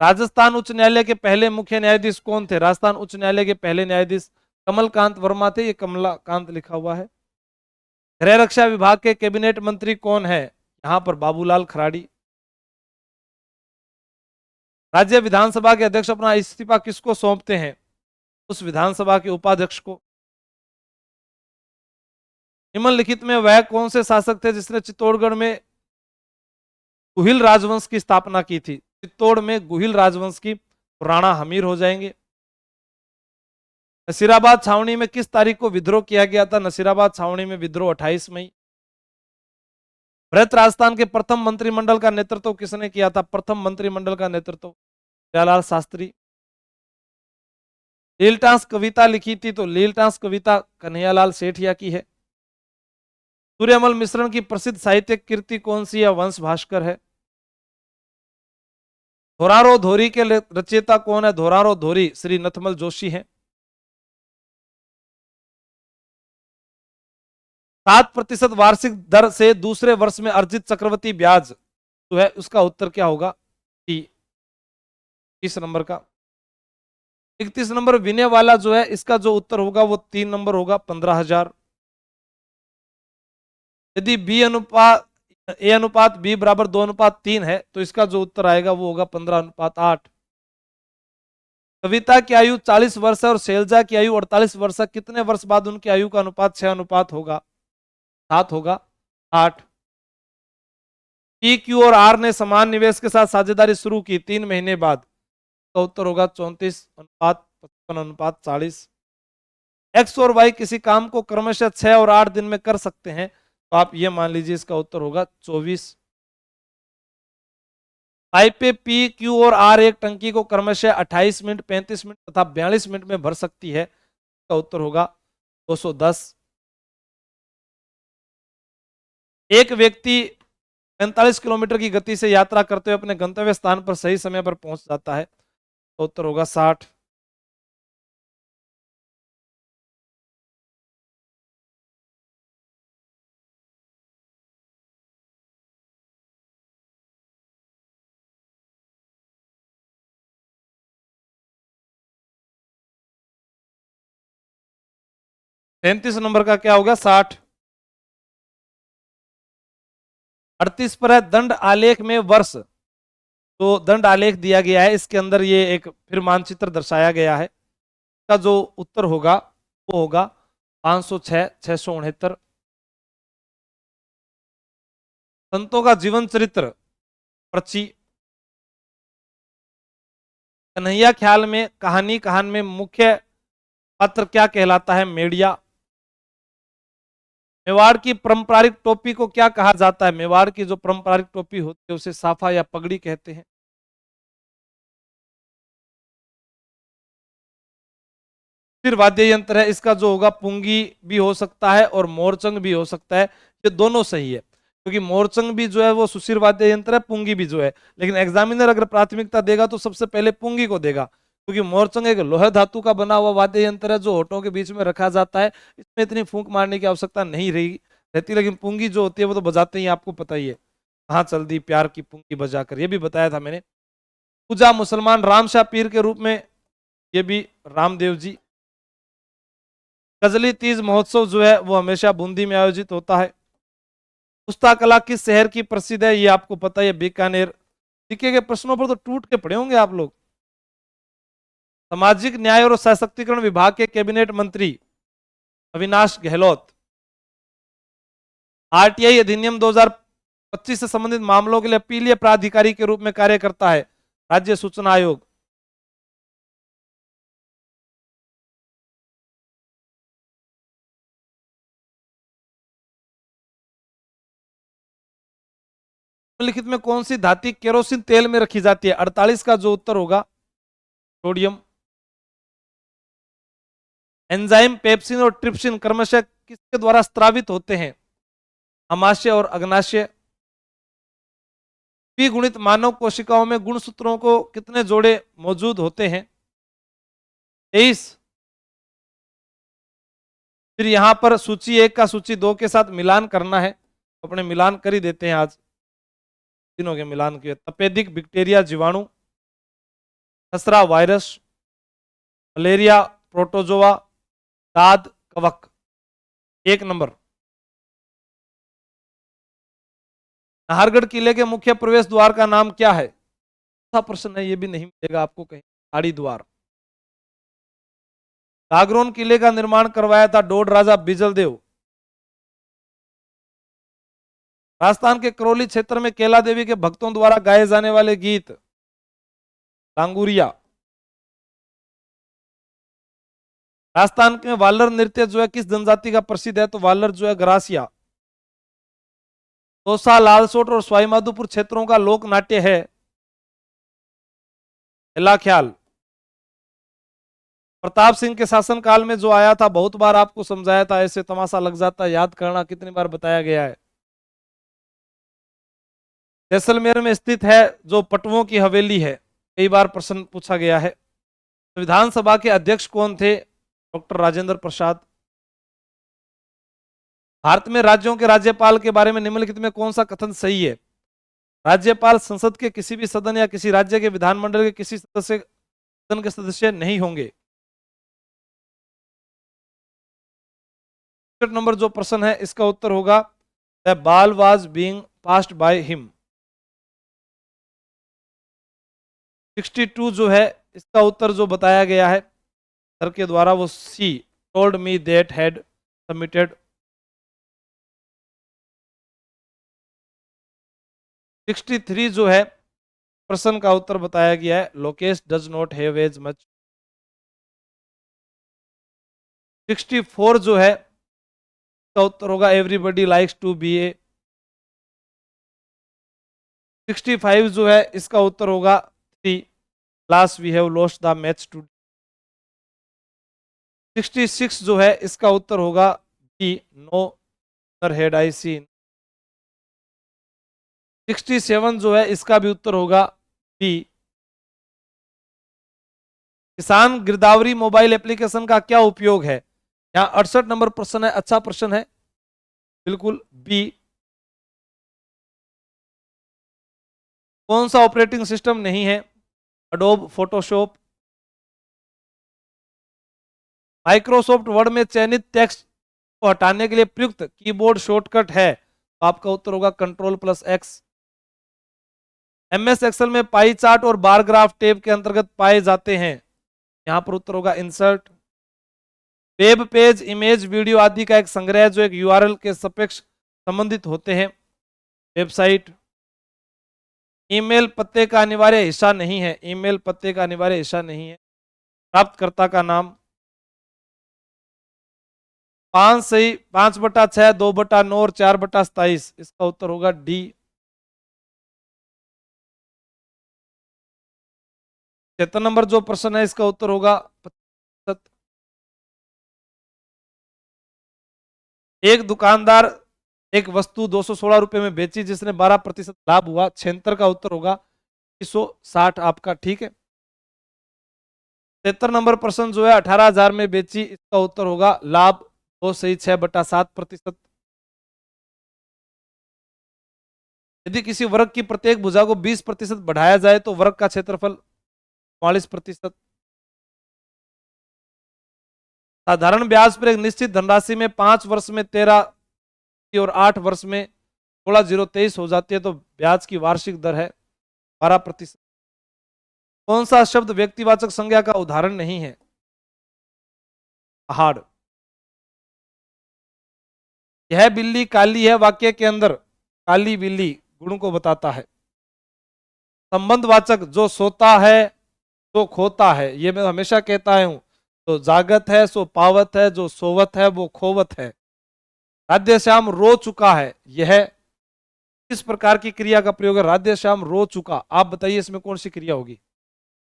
राजस्थान उच्च न्यायालय के पहले मुख्य न्यायाधीश कौन थे? राजस्थान उच्च न्यायालय के पहले न्यायाधीश कमलकांत वर्मा थे, ये कमलाकांत लिखा हुआ है। गृह रक्षा विभाग के कैबिनेट मंत्री कौन है? यहां पर बाबूलाल खराड़ी। राज्य विधानसभा के अध्यक्ष अपना इस्तीफा किसको सौंपते हैं? उस विधानसभा के उपाध्यक्ष को। निम्नलिखित में वह कौन से शासक थे जिसने चित्तौड़गढ़ में गुहिल राजवंश की स्थापना की थी? चित्तौड़ में गुहिल राजवंश की राणा हमीर हो जाएंगे। नसीराबाद छावनी में किस तारीख को विद्रोह किया गया था? नसीराबाद छावनी में विद्रोह 28 मई। वृहत राजस्थान के प्रथम मंत्रिमंडल का नेतृत्व किसने किया था? प्रथम मंत्रिमंडल का नेतृत्व दयालाल शास्त्री। लीलटास कविता लिखी थी तो लीलटास कविता कन्हैयालाल सेठिया की है। सूर्यमल मिश्रण की प्रसिद्ध साहित्यिक कृति कौन सी है? वंश भास्कर है। धोरारो धोरी के रचयिता कौन है? धोरारो धोरी श्री नथमल जोशी हैं। 7% वार्षिक दर से दूसरे वर्ष में अर्जित चक्रवृद्धि ब्याज जो है उसका उत्तर क्या होगा? 30 नंबर का। 31 नंबर विनय वाला जो है इसका जो उत्तर होगा वो 3 नंबर होगा, 15,000। यदि बी अनुपात ए अनुपात बी बराबर 2:3 है तो इसका जो उत्तर आएगा वो होगा 15:8। कविता की आयु 40 वर्ष है और शैलजा की आयु 48 वर्ष है। कितने वर्ष बाद उनकी आयु का अनुपात 6 अनुपात होगा? 7 होगा, 8। पी क्यू और आर ने समान निवेश के साथ साझेदारी शुरू की 3 महीने बाद, तो उत्तर होगा 34:55:40। एक्स और वाई किसी काम को क्रमशः 6 और 8 दिन में कर सकते हैं तो आप ये मान लीजिए इसका उत्तर होगा 24। पाइप पे पी क्यू और आर एक टंकी को क्रमशः 28 मिनट, 35 मिनट तथा 42 मिनट में भर सकती है, इसका उत्तर होगा 210। एक व्यक्ति 45 किलोमीटर की गति से यात्रा करते हुए अपने गंतव्य स्थान पर सही समय पर पहुंच जाता है, तो उत्तर होगा 60। तैंतीस नंबर का क्या होगा? 60। 38 पर है दंड आलेख में वर्ष, तो दंड आलेख दिया गया है, इसके अंदर ये एक फिर मानचित्र दर्शाया गया है। इसका जो उत्तर होगा वो होगा 506, 669। संतों का जीवन चरित्र पर्ची। कन्हैया ख्याल में कहानी कहान में मुख्य पात्र क्या कहलाता है? मेड़िया। मेवाड़ की पारंपरिक टोपी को क्या कहा जाता है? मेवाड़ की जो पारंपरिक टोपी होती है उसे साफा या पगड़ी कहते हैं। फिर वाद्य यंत्र है, इसका जो होगा पुंगी भी हो सकता है और मोरचंग भी हो सकता है। ये दोनों सही है क्योंकि मोरचंग भी जो है वो सुशिर वाद्य यंत्र है, पुंगी भी जो है, लेकिन एग्जामिनर अगर प्राथमिकता देगा तो सबसे पहले पुंगी को देगा क्योंकि मोरचंग एक लोहे धातु का बना हुआ वाद्य यंत्र है जो होठों के बीच में रखा जाता है। इसमें इतनी फूंक मारने की आवश्यकता नहीं रहती, लेकिन पुंगी जो होती है वो तो बजाते ही आपको पता ही है। कहाँ चल दी प्यार की पुंगी बजाकर, ये भी बताया था मैंने। पूजा मुसलमान रामशाह पीर के रूप में, ये भी रामदेव जी। कजली तीज महोत्सव जो है वो हमेशा बूंदी में आयोजित होता है। पुस्ता कला किस शहर की प्रसिद्ध है? ये आपको पता है, बीकानेर। जीके के प्रश्नों पर तो टूट के पड़े होंगे आप लोग। सामाजिक न्याय और सशक्तिकरण विभाग के कैबिनेट मंत्री अविनाश गहलोत आरटीआई अधिनियम 2025 से संबंधित मामलों के लिए अपीलीय प्राधिकारी के रूप में कार्य करता है। राज्य सूचना आयोग। निम्नलिखित में कौन सी धातु केरोसिन तेल में रखी जाती है? 48 का जो उत्तर होगा सोडियम। एंजाइम पेप्सिन और ट्रिप्सिन क्रमशः किसके द्वारा स्त्रावित होते हैं? अमाशय और अग्नाशय। द्विगुणित मानव कोशिकाओं में गुणसूत्रों को कितने जोड़े मौजूद होते हैं? 23। फिर यहां पर सूची 1 का सूची 2 के साथ मिलान करना है, अपने मिलान कर ही देते हैं आज, तीनों के मिलान किए। तपेदिक बैक्टीरिया जीवाणु, खसरा वायरस, मलेरिया प्रोटोजोआ, दाद कवक। 1 नंबर। नाहरगढ़ किले के मुख्य प्रवेश द्वार का नाम क्या है? अच्छा प्रश्न है, ये भी नहीं मिलेगा आपको कहीं। आड़ी द्वार। गागरोन किले का निर्माण करवाया था डोड राजा बिजलदेव। राजस्थान के करौली क्षेत्र में केला देवी के भक्तों द्वारा गाए जाने वाले गीत लांगुरिया। राजस्थान के वालर नृत्य जो है किस जनजाति का प्रसिद्ध है? तो वालर जो है ग्रासिया। दौसा, लालसोट और सवाईमाधोपुर क्षेत्रों का लोक नाट्य है हिला ख्याल। प्रताप सिंह के शासनकाल में जो आया था, बहुत बार आपको समझाया था, ऐसे तमाशा लग जाता, याद करना कितनी बार बताया गया है। जैसलमेर में स्थित है जो पटवों की हवेली है, कई बार प्रश्न पूछा गया है। विधानसभा के अध्यक्ष कौन थे? डॉक्टर राजेंद्र प्रसाद। भारत में राज्यों के राज्यपाल के बारे में निम्नलिखित में कौन सा कथन सही है? राज्यपाल संसद के किसी भी सदन या किसी राज्य के विधानमंडल के किसी सदन के सदस्य नहीं होंगे। नंबर जो प्रश्न है इसका उत्तर होगा the ball was being passed by him. 62 जो है इसका उत्तर जो बताया गया है सर के द्वारा, वो she told me that had submitted. 63 जो है प्रश्न का उत्तर बताया गया है Lokesh does not have as much. 64 जो है इसका उत्तर होगा everybody likes to be a. 65 जो है इसका उत्तर होगा 3 last we have lost the match to. 66 जो है इसका उत्तर होगा be no sir had I seen. 67 जो है इसका भी उत्तर होगा बी। किसान गिरदावरी मोबाइल एप्लीकेशन का क्या उपयोग है? यहाँ 68 नंबर प्रश्न है, अच्छा प्रश्न है, बिल्कुल बी। कौन सा ऑपरेटिंग सिस्टम नहीं है? Adobe Photoshop. माइक्रोसॉफ्ट वर्ड में चयनित टेक्स्ट को हटाने के लिए प्रयुक्त कीबोर्ड शॉर्टकट है, तो आपका उत्तर होगा Ctrl+X। एमएस एक्सेल में पाई चार्ट और बार ग्राफ टेब के अंतर्गत पाए जाते हैं, यहां पर उत्तर होगा insert. Web page, image, video आदि का एक संग्रह जो एक यूआरएल के सापेक्ष संबंधित होते हैं, वेबसाइट। ईमेल पते का अनिवार्य हिस्सा नहीं है, ईमेल पते का अनिवार्य हिस्सा नहीं है। प्राप्तकर्ता का नाम। 5 सही, 5/6, 2/9 और 4/27, इसका उत्तर होगा डी। 73 नंबर जो प्रश्न है इसका उत्तर होगा 75। एक दुकानदार एक वस्तु 216 रुपए में बेची जिसने 12% लाभ हुआ, 76 का उत्तर होगा 160 आपका, ठीक है। 73 नंबर प्रश्न जो है 18,000 में बेची, इसका उत्तर होगा लाभ 2 सही 6/7%। यदि किसी वर्ग की प्रत्येक भुजा को 20% बढ़ाया जाए तो वर्ग का क्षेत्रफल 44%। साधारण ब्याज पर एक निश्चित धनराशि में 5 वर्ष में 13 और 8 वर्ष में 16,023 हो जाती है, तो ब्याज की वार्षिक दर है 12%। कौन सा शब्द व्यक्तिवाचक संज्ञा का उदाहरण नहीं है? पहाड़। यह बिल्ली काली है वाक्य के अंदर काली बिल्ली गुण को बताता है। संबंधवाचक जो सोता है तो खोता है, ये मैं हमेशा कहता हूं। तो जागत है सो पावत है, जो सोवत है वो खोवत है। राधेश्याम रो चुका है, यह किस प्रकार की क्रिया का प्रयोग है? राधेश्याम रो चुका, आप बताइए इसमें कौन सी क्रिया होगी?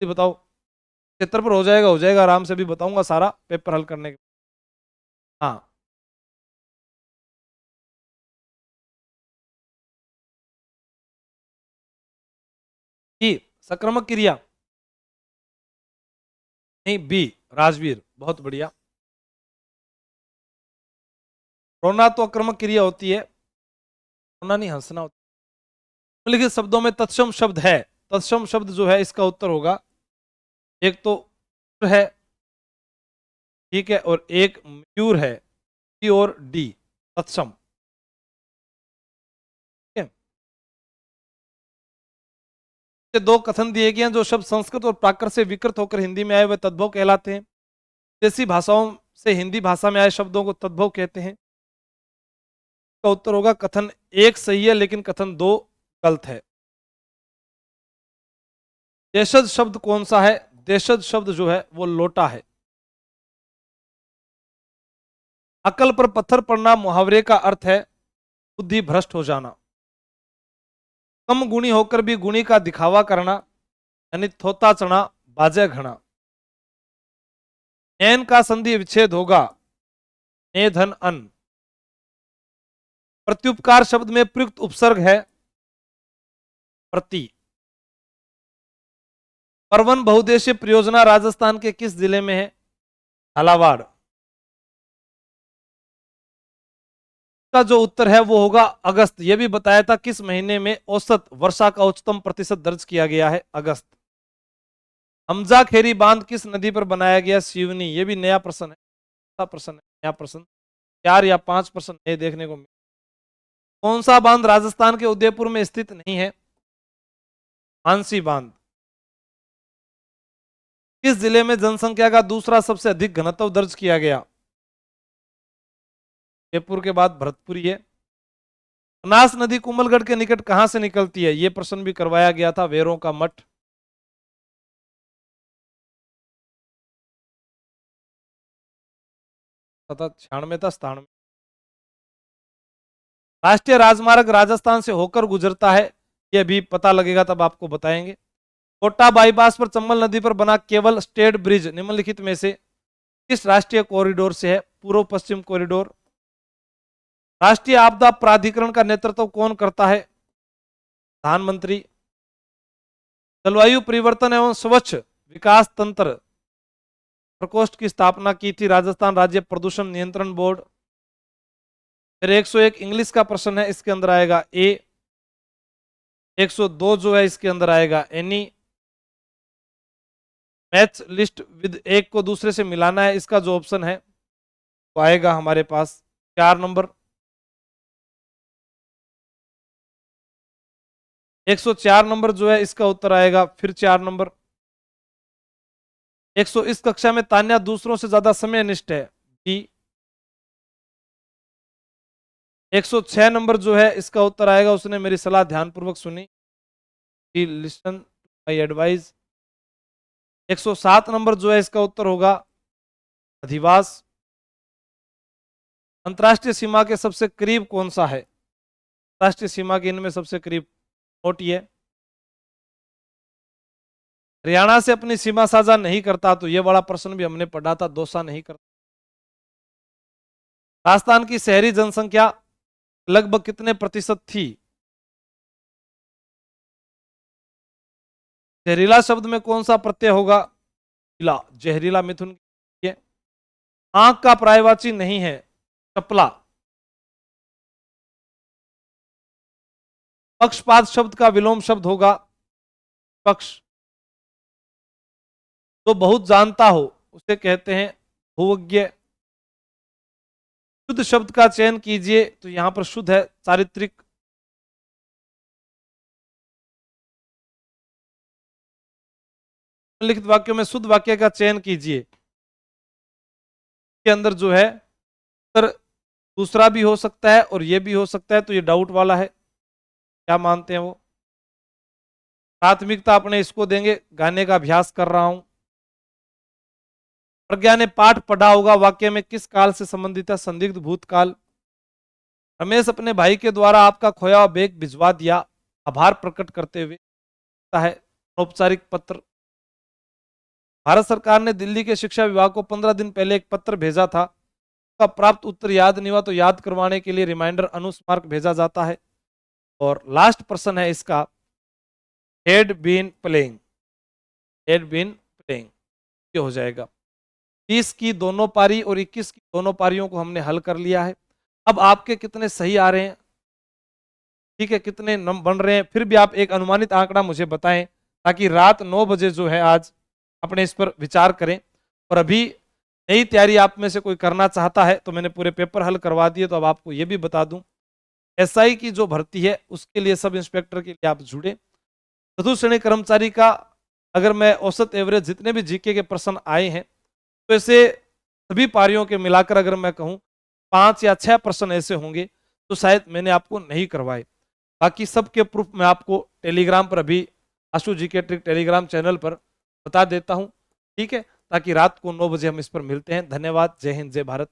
बताओ। क्षेत्र पर हो जाएगा आराम से, भी बताऊंगा सारा पेपर हल करने के। हाँ, ई सक्रमक क्रिया नहीं, बी राजवीर, बहुत बढ़िया। रोना तो अक्रमक क्रिया होती है, रोना नहीं हंसना होता। लिखित शब्दों में तत्सम शब्द है, तत्सम शब्द जो है इसका उत्तर होगा एक तो है, ठीक है, और एक मयूर है, सी और डी तत्सम। दो कथन दिए गए हैं, जो शब्द संस्कृत और प्राकृत से विकृत होकर हिंदी में आए हुए तद्भव कहलाते हैं। देसी भाषाओं से हिंदी भाषा में आए शब्दों को तद्भव कहते हैं। का उत्तर होगा कथन 1 सही है, लेकिन कथन 2 गलत है। देशज शब्द कौन सा है? देशज शब्द जो है वो लोटा है। अकल पर पत्थर पड़ना मुहावरे का अर्थ है बुद्धि भ्रष्ट हो जाना। कम गुणी होकर भी गुणी का दिखावा करना, यानी थोता चना बाजे घना। एन का संधि विच्छेद होगा, ए धन अन। प्रत्युपकार शब्द में प्रयुक्त उपसर्ग है प्रति। परवन बहुद्देशीय परियोजना राजस्थान के किस जिले में है? झालावाड़। का जो उत्तर है वो होगा अगस्त। यह भी बताया था किस महीने में औसत वर्षा का उच्चतम प्रतिशत दर्ज किया गया है, अगस्त। हमजा खेरी बांध किस नदी पर बनाया गया? सिवनी। यह भी नया प्रश्न है, प्रश्न है, नया प्रश्न। 4 या 5 प्रश्न नए देखने को मिले। कौन सा बांध राजस्थान के उदयपुर में स्थित नहीं है? मानसी बांध। किस जिले में जनसंख्या का दूसरा सबसे अधिक घनत्व दर्ज किया गया? जयपुर के बाद भरतपुर। है। बनास नदी कुंभलगढ़ के निकट कहां से निकलती है? यह प्रश्न भी करवाया गया था, वेरों का मठ। तथा 96 था, 97। राष्ट्रीय राजमार्ग राजस्थान से होकर गुजरता है, यह भी पता लगेगा तब आपको बताएंगे। कोटा बाईपास पर चंबल नदी पर बना केवल स्टेट ब्रिज निम्नलिखित में से किस राष्ट्रीय कॉरिडोर से है? पूर्व पश्चिम कॉरिडोर। राष्ट्रीय आपदा प्राधिकरण का नेतृत्व कौन करता है? प्रधानमंत्री। जलवायु परिवर्तन एवं स्वच्छ विकास तंत्र प्रकोष्ठ की स्थापना की थी राजस्थान राज्य प्रदूषण नियंत्रण बोर्ड। फिर 101 इंग्लिश का प्रश्न है, इसके अंदर आएगा ए। 102 जो है इसके अंदर आएगा एनी। मैच लिस्ट विद एक को दूसरे से मिलाना है, इसका जो ऑप्शन है वो आएगा हमारे पास 4 नंबर। 104 नंबर जो है इसका उत्तर आएगा फिर 4 नंबर। 100 इस कक्षा में तान्या दूसरों से ज्यादा समय निष्ठ है, बी। 106 नंबर जो है इसका उत्तर आएगा उसने मेरी सलाह ध्यानपूर्वक सुनी, लिसन माय एडवाइस। 107 नंबर जो है इसका उत्तर होगा अधिवास। अंतरराष्ट्रीय सीमा के सबसे करीब कौन सा है? राष्ट्रीय सीमा के इनमें सबसे करीब नोट ये। हरियाणा से अपनी सीमा साझा नहीं करता, तो ये बड़ा प्रश्न भी हमने पढ़ा था, दौसा नहीं करता। राजस्थान की शहरी जनसंख्या लगभग कितने प्रतिशत थी? जहरीला शब्द में कौन सा प्रत्यय होगा? जिला, जहरीला मिथुन। आंख का पर्यायवाची नहीं है, चपला। पक्षपात शब्द का विलोम शब्द होगा पक्ष। तो बहुत जानता हो उसे कहते हैं भूवज्ञ। शुद्ध शब्द का चयन कीजिए, तो यहां पर शुद्ध है चारित्रिक। लिखित वाक्यों में शुद्ध वाक्य का चयन कीजिए। के अंदर जो है सर दूसरा भी हो सकता है और ये भी हो सकता है, तो ये डाउट वाला है, क्या मानते हैं वो? प्राथमिकता अपने इसको देंगे, गाने का अभ्यास कर रहा हूं। प्रज्ञा ने पाठ पढ़ा होगा, वाक्य में किस काल से संबंधित है? संदिग्ध भूतकाल। रमेश अपने भाई के द्वारा आपका खोया हुआ बैग भिजवा दिया, आभार प्रकट करते हुए है औपचारिक पत्र। भारत सरकार ने दिल्ली के शिक्षा विभाग को 15 दिन पहले एक पत्र भेजा था, उसका प्राप्त उत्तर याद नहीं हुआ तो याद करवाने के लिए रिमाइंडर अनुस्मारक भेजा जाता है। और लास्ट प्रश्न है इसका, had been playing, had been playing, ये हो जाएगा। 20 की दोनों पारी और 21 की दोनों पारियों को हमने हल कर लिया है। अब आपके कितने सही आ रहे हैं, ठीक है, कितने नंबर बन रहे हैं, फिर भी आप एक अनुमानित आंकड़ा मुझे बताएं, ताकि रात 9 बजे जो है आज अपने इस पर विचार करें। और अभी नई तैयारी आप में से कोई करना चाहता है तो मैंने पूरे पेपर हल करवा दिए, तो अब आपको ये भी बता दूं, एसआई की जो भर्ती है उसके लिए सब इंस्पेक्टर के लिए आप जुड़े। चतुर्थ श्रेणी कर्मचारी का अगर मैं औसत एवरेज जितने भी जीके के प्रश्न आए हैं, तो ऐसे सभी पारियों के मिलाकर अगर मैं कहूं 5 या 6 प्रश्न ऐसे होंगे तो शायद मैंने आपको नहीं करवाए। बाकी सबके प्रूफ मैं आपको टेलीग्राम पर अभी आशु जीके ट्रिक टेलीग्राम चैनल पर बता देता हूं, ठीक है, ताकि रात को 9 बजे हम इस पर मिलते हैं। धन्यवाद। जय हिंद, जय भारत।